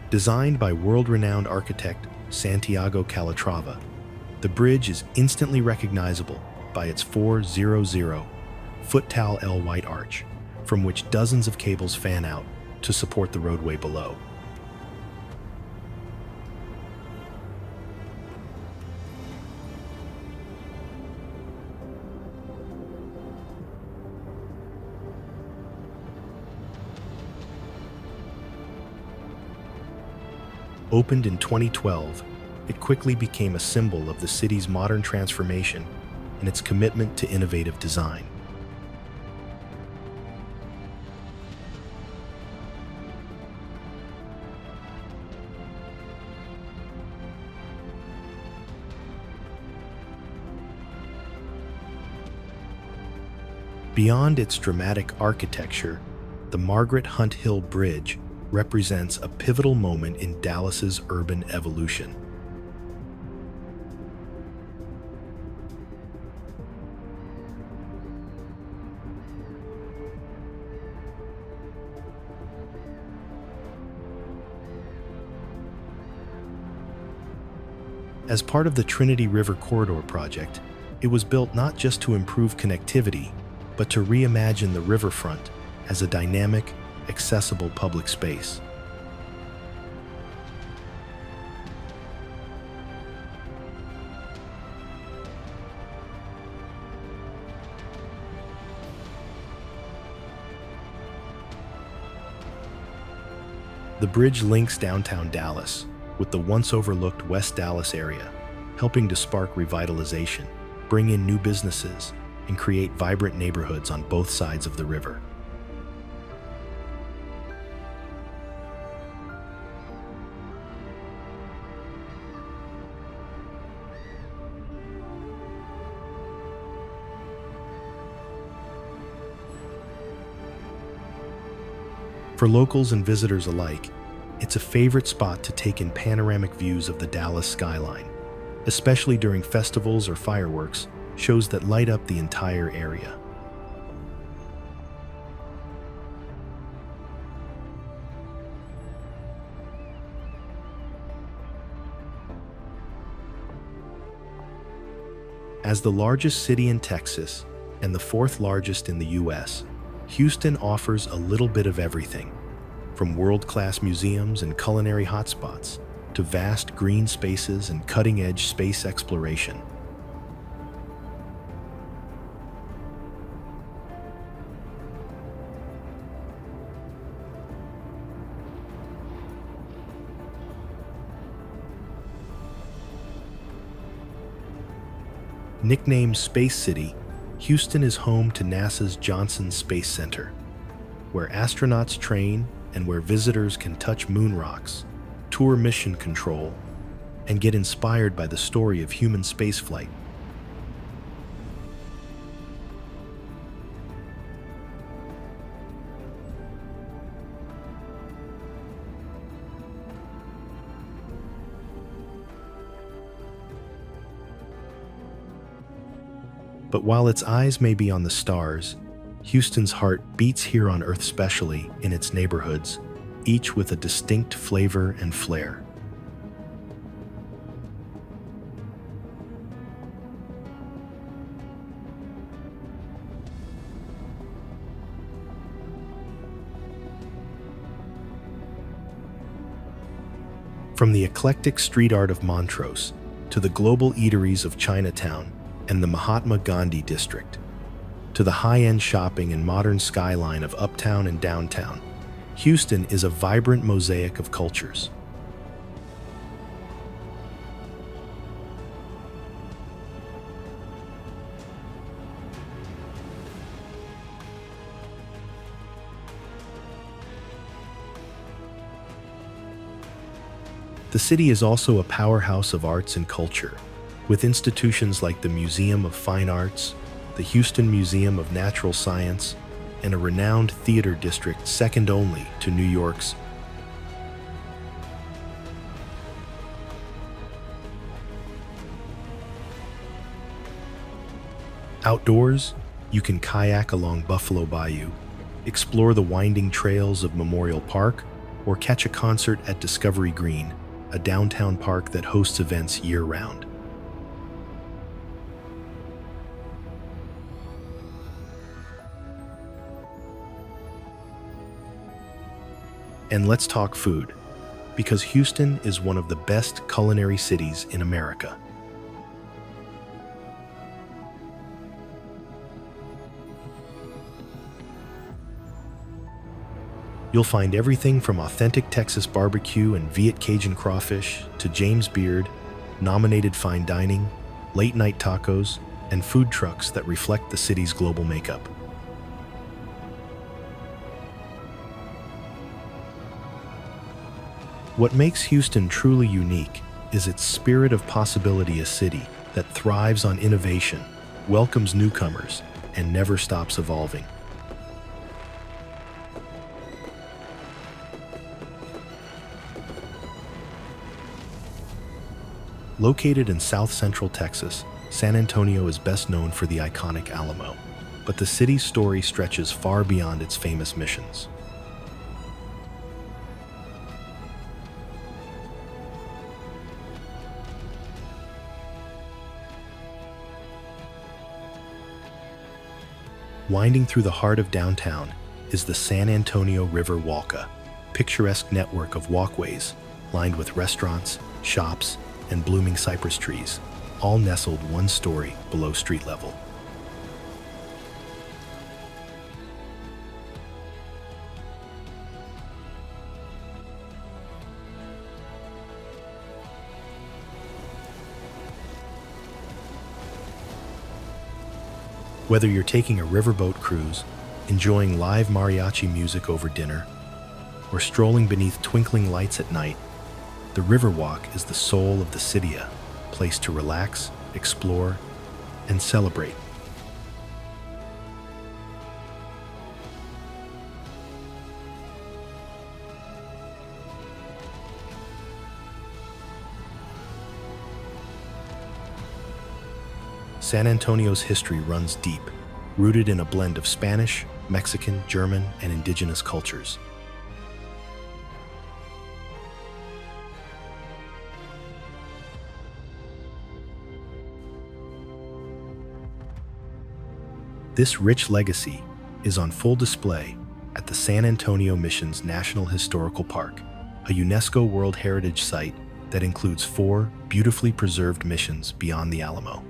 Designed by world-renowned architect Santiago Calatrava, the bridge is instantly recognizable by its 400-foot-tall L white arch, from which dozens of cables fan out to support the roadway below. Opened in 2012, it quickly became a symbol of the city's modern transformation and its commitment to innovative design. Beyond its dramatic architecture, the Margaret Hunt Hill Bridge represents a pivotal moment in Dallas's urban evolution. As part of the Trinity River Corridor project, it was built not just to improve connectivity, but to reimagine the riverfront as a dynamic, accessible public space. The bridge links downtown Dallas with the once overlooked West Dallas area, helping to spark revitalization, bring in new businesses, and create vibrant neighborhoods on both sides of the river. For locals and visitors alike, it's a favorite spot to take in panoramic views of the Dallas skyline, especially during festivals or fireworks, shows that light up the entire area. As the largest city in Texas and the fourth largest in the U.S., Houston offers a little bit of everything, from world-class museums and culinary hotspots to vast green spaces and cutting-edge space exploration. Nicknamed Space City, Houston is home to NASA's Johnson Space Center, where astronauts train and where visitors can touch moon rocks, tour mission control, and get inspired by the story of human spaceflight. But while its eyes may be on the stars, Houston's heart beats here on Earth, especially in its neighborhoods, each with a distinct flavor and flair. From the eclectic street art of Montrose to the global eateries of Chinatown and the Mahatma Gandhi district, to the high-end shopping and modern skyline of uptown and downtown, Houston is a vibrant mosaic of cultures. The city is also a powerhouse of arts and culture, with institutions like the Museum of Fine Arts, the Houston Museum of Natural Science, and a renowned theater district second only to New York's. Outdoors, you can kayak along Buffalo Bayou, explore the winding trails of Memorial Park, or catch a concert at Discovery Green, a downtown park that hosts events year-round. And let's talk food, because Houston is one of the best culinary cities in America. You'll find everything from authentic Texas barbecue and Viet Cajun crawfish to James Beard, nominated fine dining, late-night tacos, and food trucks that reflect the city's global makeup. What makes Houston truly unique is its spirit of possibility, a city that thrives on innovation, welcomes newcomers, and never stops evolving. Located in south-central Texas, San Antonio is best known for the iconic Alamo, but the city's story stretches far beyond its famous missions. Winding through the heart of downtown is the San Antonio River Walk, a picturesque network of walkways lined with restaurants, shops, and blooming cypress trees, all nestled one story below street level. Whether you're taking a riverboat cruise, enjoying live mariachi music over dinner, or strolling beneath twinkling lights at night, the Riverwalk is the soul of the city, a place to relax, explore, and celebrate. San Antonio's history runs deep, rooted in a blend of Spanish, Mexican, German, and indigenous cultures. This rich legacy is on full display at the San Antonio Missions National Historical Park, a UNESCO World Heritage Site that includes 4 beautifully preserved missions beyond the Alamo.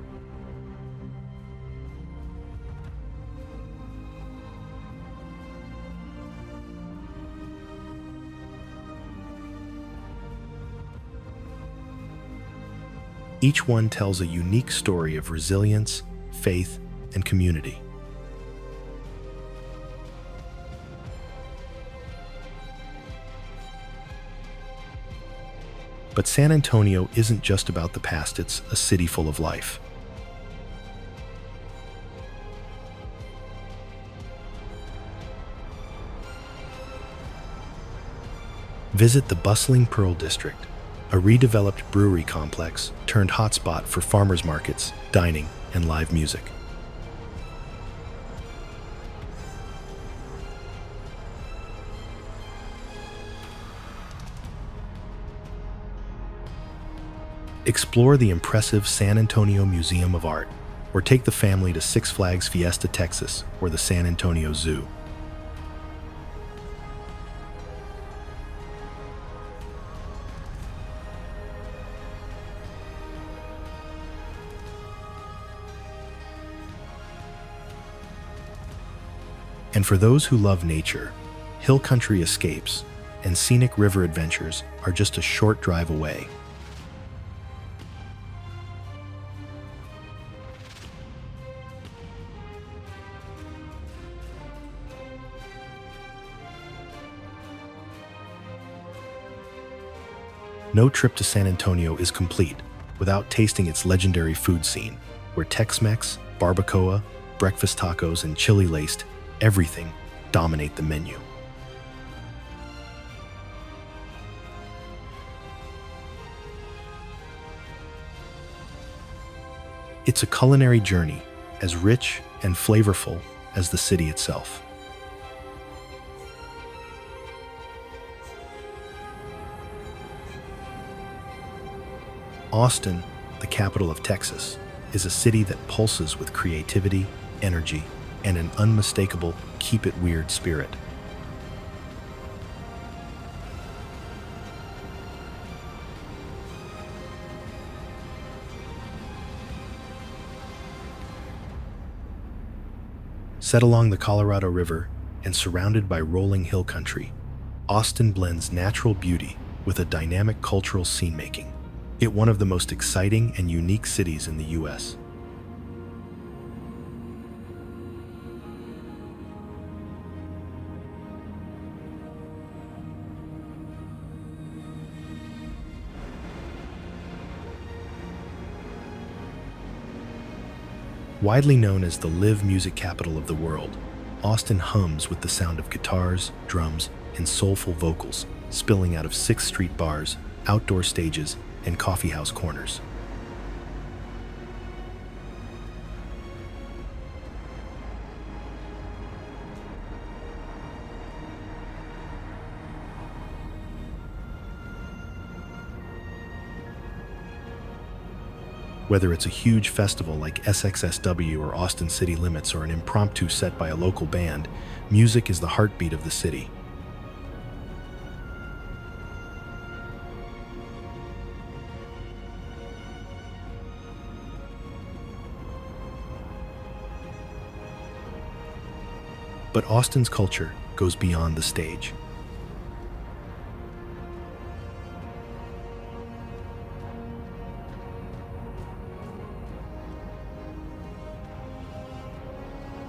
Each one tells a unique story of resilience, faith, and community. But San Antonio isn't just about the past, it's a city full of life. Visit the bustling Pearl District, a redeveloped brewery complex turned hotspot for farmers markets, dining, and live music. Explore the impressive San Antonio Museum of Art, or take the family to Six Flags Fiesta, Texas, or the San Antonio Zoo. And for those who love nature, hill country escapes and scenic river adventures are just a short drive away. No trip to San Antonio is complete without tasting its legendary food scene, where Tex-Mex, barbacoa, breakfast tacos, and chili-laced everything dominate the menu. It's a culinary journey as rich and flavorful as the city itself. Austin, the capital of Texas, is a city that pulses with creativity, energy, and an unmistakable keep it weird spirit. Set along the Colorado River and surrounded by rolling hill country, Austin blends natural beauty with a dynamic cultural scene-making. It's one of the most exciting and unique cities in the U.S. Widely known as the live music capital of the world, Austin hums with the sound of guitars, drums, and soulful vocals spilling out of 6th Street bars, outdoor stages, and coffeehouse corners. Whether it's a huge festival like SXSW or Austin City Limits or an impromptu set by a local band, music is the heartbeat of the city. But Austin's culture goes beyond the stage.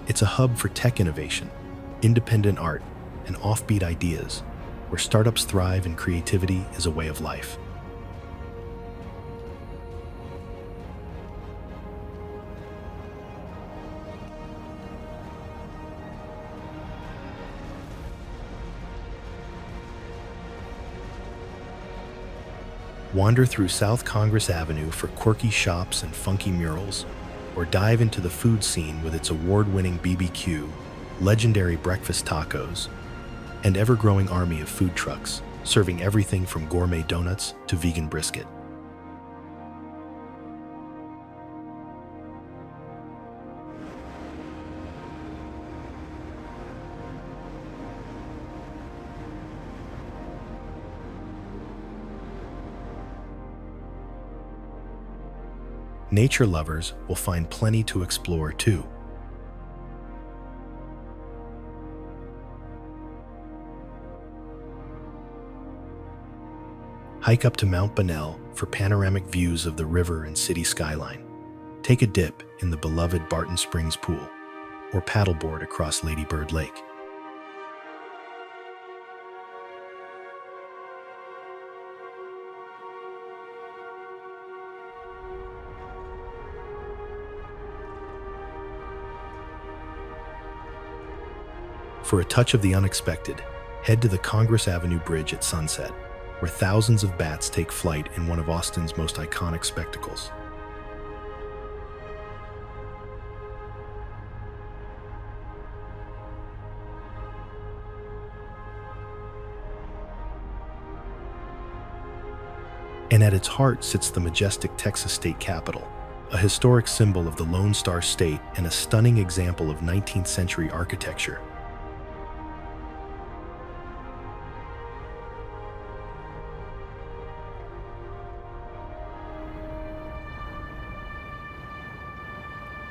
It's a hub for tech innovation, independent art, and offbeat ideas, where startups thrive and creativity is a way of life. Wander through South Congress Avenue for quirky shops and funky murals, or dive into the food scene with its award-winning BBQ, legendary breakfast tacos, and ever-growing army of food trucks, serving everything from gourmet donuts to vegan brisket. Nature lovers will find plenty to explore too. Hike up to Mount Bonnell for panoramic views of the river and city skyline. Take a dip in the beloved Barton Springs Pool, or paddleboard across Lady Bird Lake. For a touch of the unexpected, head to the Congress Avenue Bridge at sunset, where thousands of bats take flight in one of Austin's most iconic spectacles. And at its heart sits the majestic Texas State Capitol, a historic symbol of the Lone Star State and a stunning example of 19th century architecture.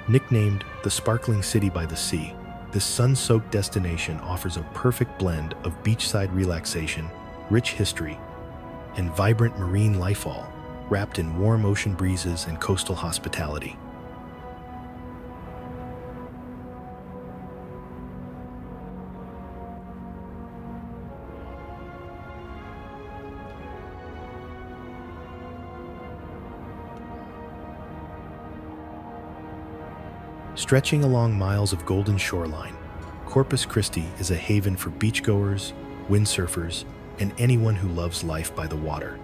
Nicknamed the Sparkling City by the Sea, this sun-soaked destination offers a perfect blend of beachside relaxation, rich history, and vibrant marine life, all wrapped in warm ocean breezes and coastal hospitality. Stretching along miles of golden shoreline, Corpus Christi is a haven for beachgoers, windsurfers, and anyone who loves life by the water.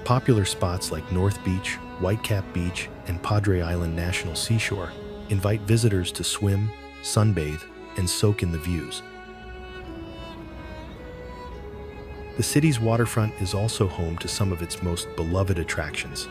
Popular spots like North Beach, Whitecap Beach, and Padre Island National Seashore invite visitors to swim, sunbathe, and soak in the views. The city's waterfront is also home to some of its most beloved attractions.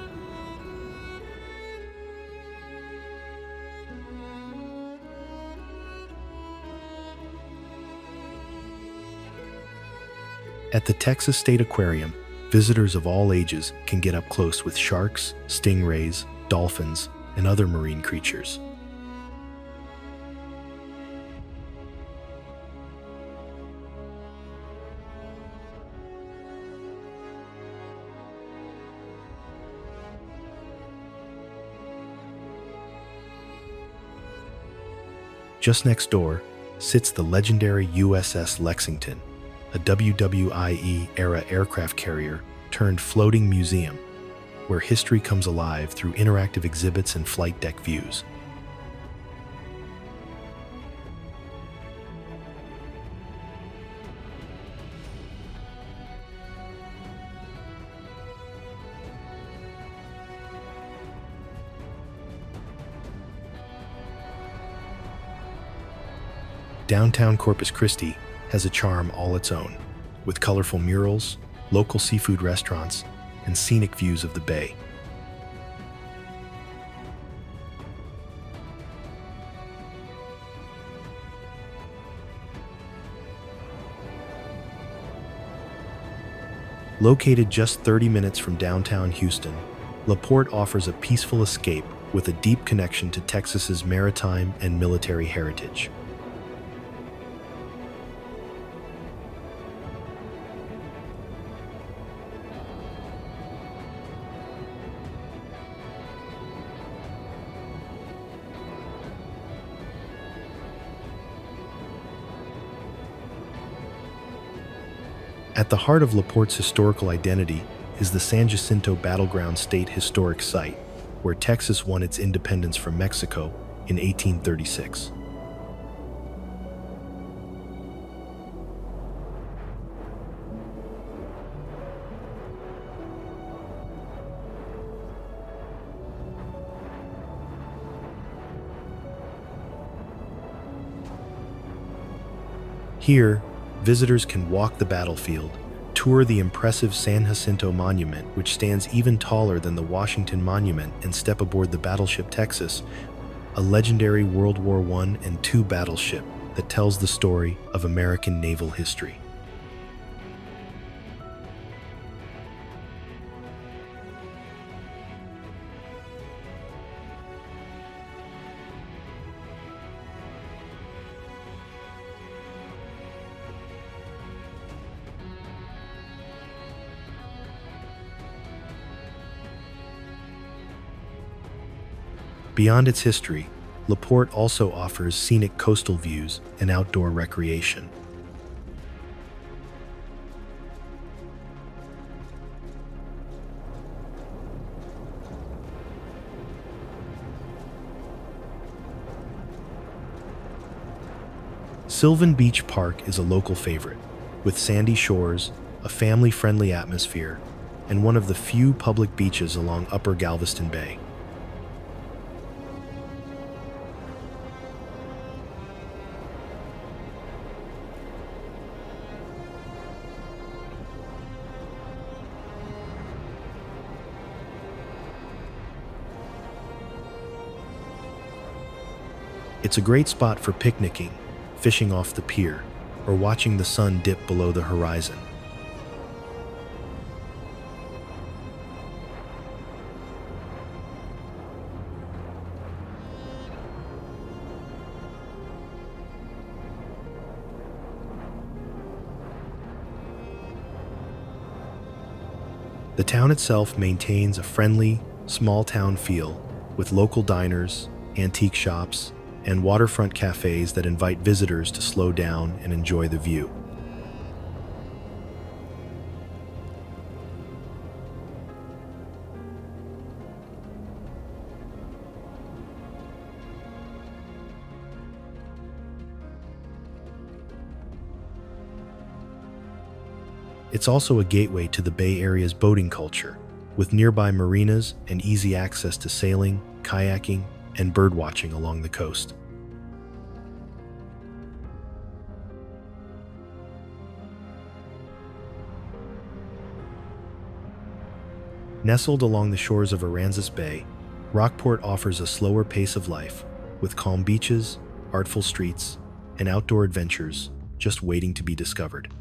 At the Texas State Aquarium, visitors of all ages can get up close with sharks, stingrays, dolphins, and other marine creatures. Just next door sits the legendary USS Lexington, a WWIE-era aircraft carrier turned floating museum, where history comes alive through interactive exhibits and flight deck views. Downtown Corpus Christi has a charm all its own, with colorful murals, local seafood restaurants, and scenic views of the bay. Located just 30 minutes from downtown Houston, LaPorte offers a peaceful escape with a deep connection to Texas's maritime and military heritage. At the heart of LaPorte's historical identity is the San Jacinto Battleground State Historic Site, where Texas won its independence from Mexico in 1836. Here, visitors can walk the battlefield, tour the impressive San Jacinto Monument, which stands even taller than the Washington Monument, and step aboard the battleship Texas, a legendary World War I and II battleship that tells the story of American naval history. Beyond its history, LaPorte also offers scenic coastal views and outdoor recreation. Sylvan Beach Park is a local favorite, with sandy shores, a family-friendly atmosphere, and one of the few public beaches along Upper Galveston Bay. It's a great spot for picnicking, fishing off the pier, or watching the sun dip below the horizon. The town itself maintains a friendly, small-town feel with local diners, antique shops, and waterfront cafes that invite visitors to slow down and enjoy the view. It's also a gateway to the Bay Area's boating culture, with nearby marinas and easy access to sailing, kayaking, and birdwatching along the coast. Nestled along the shores of Aransas Bay, Rockport offers a slower pace of life, with calm beaches, artful streets, and outdoor adventures just waiting to be discovered.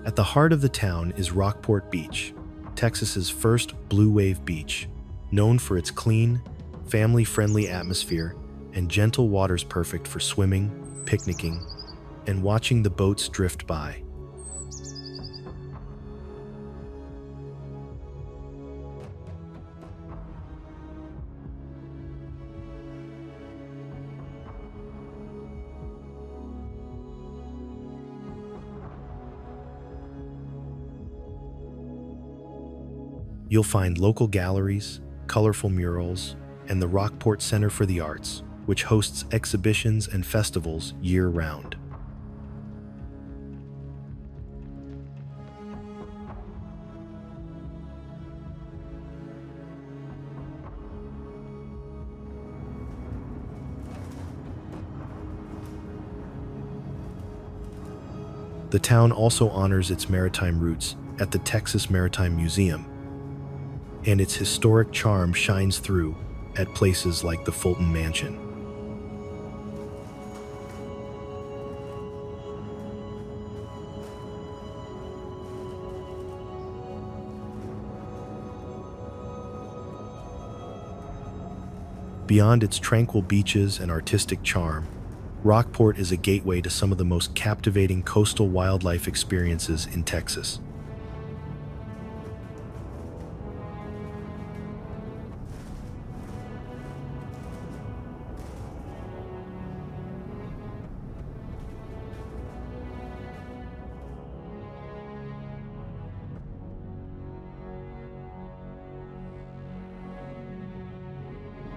At the heart of the town is Rockport Beach, Texas's first blue wave beach, known for its clean, family-friendly atmosphere and gentle waters perfect for swimming, picnicking, and watching the boats drift by. You'll find local galleries, colorful murals, and the Rockport Center for the Arts, which hosts exhibitions and festivals year-round. The town also honors its maritime roots at the Texas Maritime Museum, and its historic charm shines through at places like the Fulton Mansion. Beyond its tranquil beaches and artistic charm, Rockport is a gateway to some of the most captivating coastal wildlife experiences in Texas.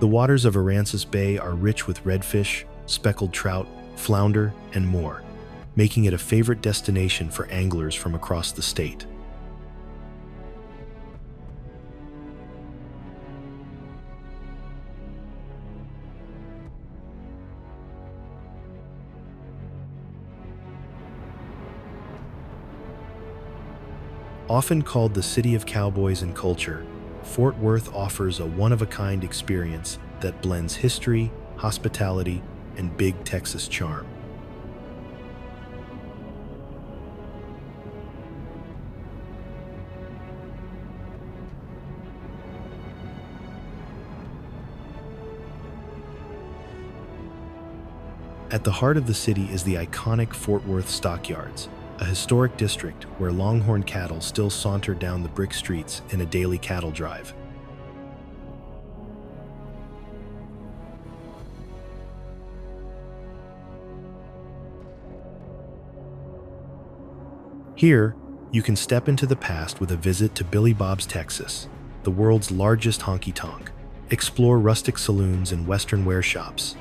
The waters of Nueces Bay are rich with redfish, speckled trout, flounder, and more, making it a favorite destination for anglers from across the state. Often called the City of Cowboys and Culture, Fort Worth offers a one-of-a-kind experience that blends history, hospitality, and big Texas charm. At the heart of the city is the iconic Fort Worth Stockyards, a historic district where longhorn cattle still saunter down the brick streets in a daily cattle drive. Here, you can step into the past with a visit to Billy Bob's Texas, the world's largest honky-tonk, explore rustic saloons and western wear shops,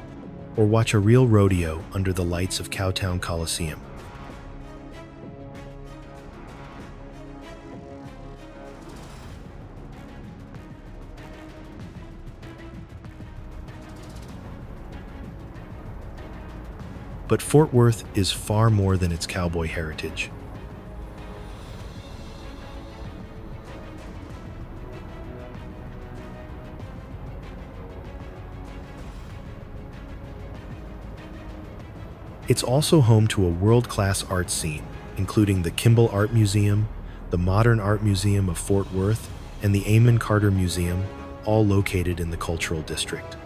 or watch a real rodeo under the lights of Cowtown Coliseum. But Fort Worth is far more than its cowboy heritage. It's also home to a world-class art scene, including the Kimball Art Museum, the Modern Art Museum of Fort Worth, and the Amon Carter Museum, all located in the Cultural District.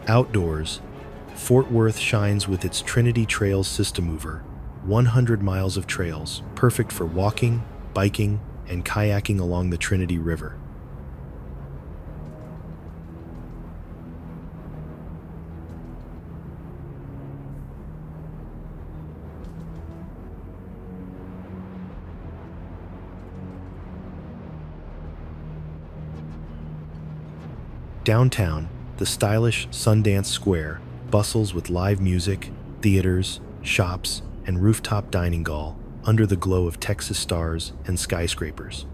Outdoors, Fort Worth shines with its Trinity Trails system over 100 miles of trails, perfect for walking, biking, and kayaking along the Trinity River. Downtown, the stylish Sundance Square bustles with live music, theaters, shops, and rooftop dining hall under the glow of Texas stars and skyscrapers.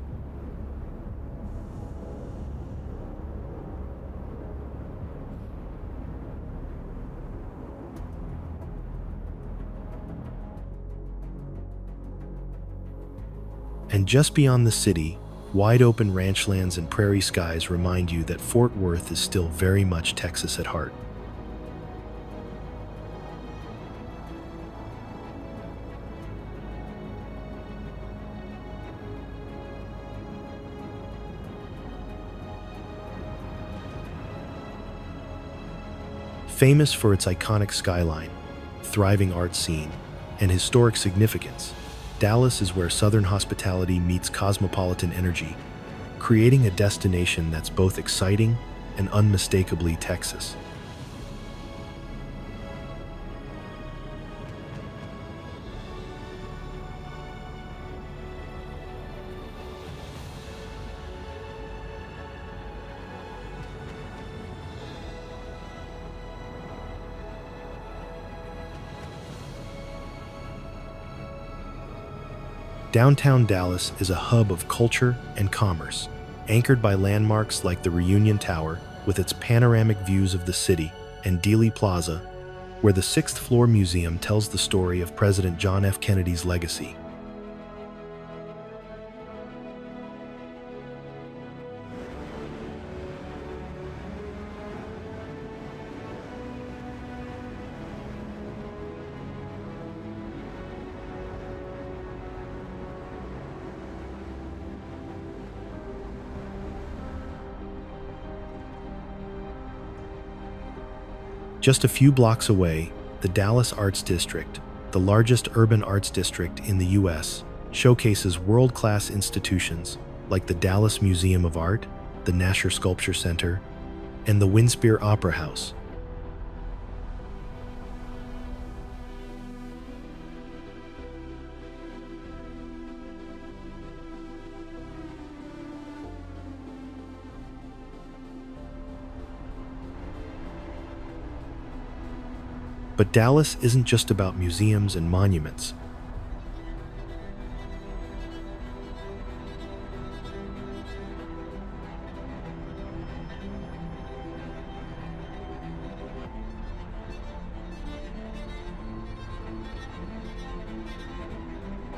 And just beyond the city, wide-open ranchlands and prairie skies remind you that Fort Worth is still very much Texas at heart. Famous for its iconic skyline, thriving art scene, and historic significance, Dallas is where Southern hospitality meets cosmopolitan energy, creating a destination that's both exciting and unmistakably Texas. Downtown Dallas is a hub of culture and commerce, anchored by landmarks like the Reunion Tower with its panoramic views of the city, and Dealey Plaza, where the sixth floor museum tells the story of President John F. Kennedy's legacy. Just a few blocks away, the Dallas Arts District, the largest urban arts district in the U.S., showcases world-class institutions like the Dallas Museum of Art, the Nasher Sculpture Center, and the Winspear Opera House. But Dallas isn't just about museums and monuments.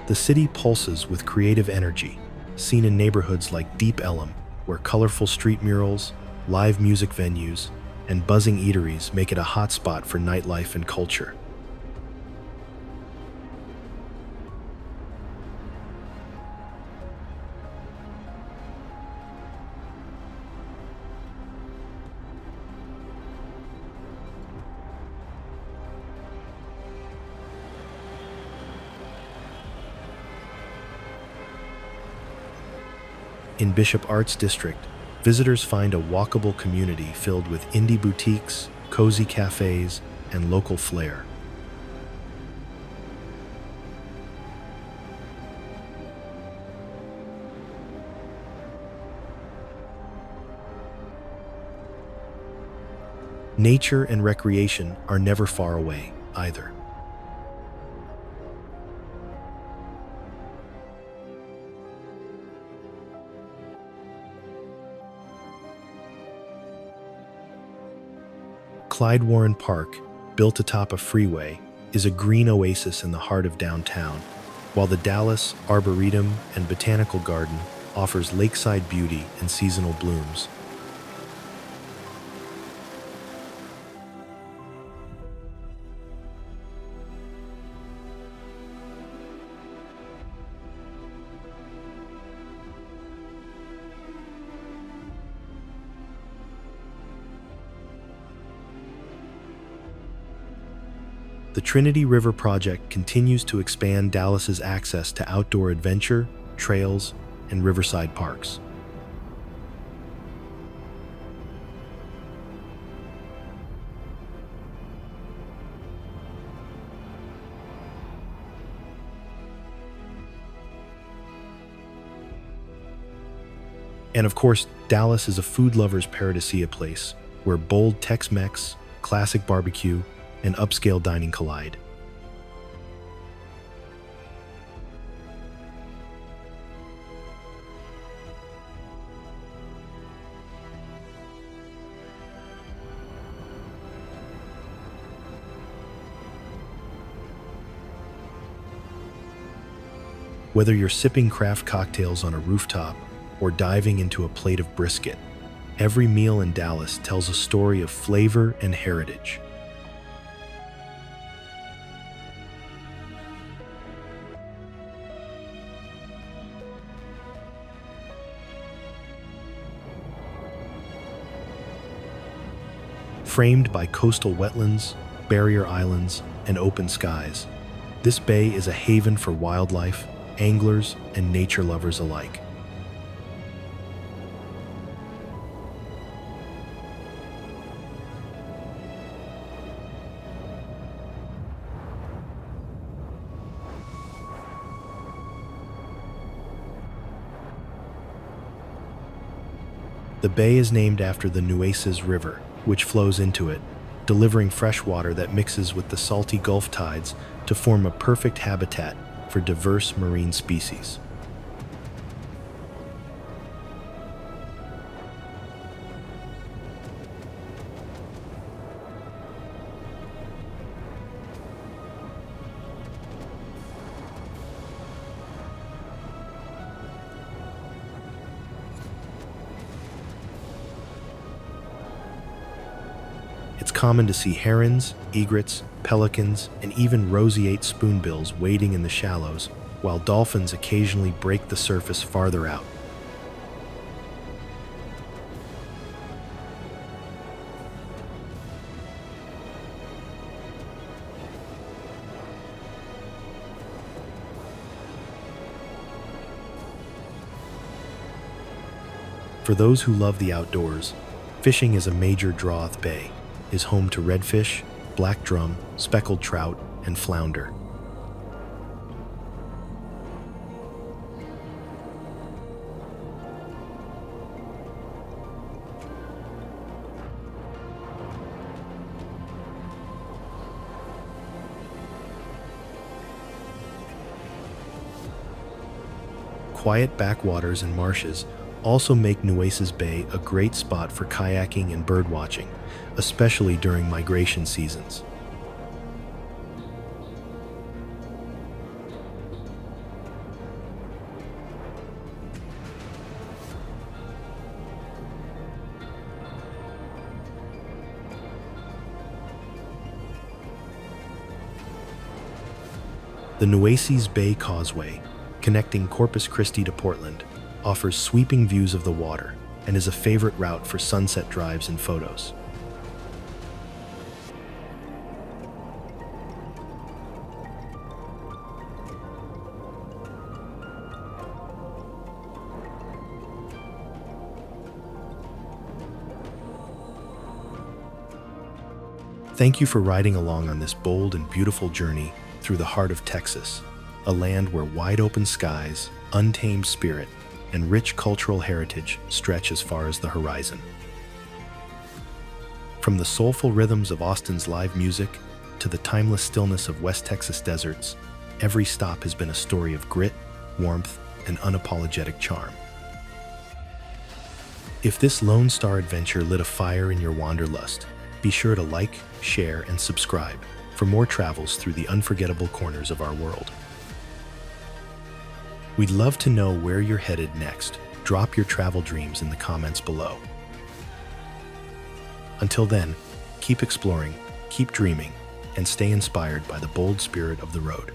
The city pulses with creative energy, seen in neighborhoods like Deep Ellum, where colorful street murals, live music venues, and buzzing eateries make it a hotspot for nightlife and culture. In Bishop Arts District, visitors find a walkable community filled with indie boutiques, cozy cafes, and local flair. Nature and recreation are never far away, either. Clyde Warren Park, built atop a freeway, is a green oasis in the heart of downtown, while the Dallas Arboretum and Botanical Garden offers lakeside beauty and seasonal blooms. The Trinity River Project continues to expand Dallas's access to outdoor adventure, trails, and riverside parks. And of course, Dallas is a food lover's paradisia place where bold Tex-Mex, classic barbecue, and upscale dining collide. Whether you're sipping craft cocktails on a rooftop or diving into a plate of brisket, every meal in Dallas tells a story of flavor and heritage. Framed by coastal wetlands, barrier islands, and open skies. This bay is a haven for wildlife, anglers, and nature lovers alike. The bay is named after the Nueces River, which flows into it, delivering fresh water that mixes with the salty Gulf tides to form a perfect habitat for diverse marine species. It's common to see herons, egrets, pelicans, and even roseate spoonbills wading in the shallows, while dolphins occasionally break the surface farther out. For those who love the outdoors, fishing is a major draw at the bay. Is home to redfish, black drum, speckled trout, and flounder. Quiet backwaters and marshes also make Nueces Bay a great spot for kayaking and birdwatching, especially during migration seasons. The Nueces Bay Causeway, connecting Corpus Christi to Portland, offers sweeping views of the water and is a favorite route for sunset drives and photos. Thank you for riding along on this bold and beautiful journey through the heart of Texas, a land where wide open skies, untamed spirit, and rich cultural heritage stretch as far as the horizon. From the soulful rhythms of Austin's live music to the timeless stillness of West Texas deserts, every stop has been a story of grit, warmth, and unapologetic charm. If this Lone Star adventure lit a fire in your wanderlust, be sure to like, share, and subscribe for more travels through the unforgettable corners of our world. We'd love to know where you're headed next. Drop your travel dreams in the comments below. Until then, keep exploring, keep dreaming, and stay inspired by the bold spirit of the road.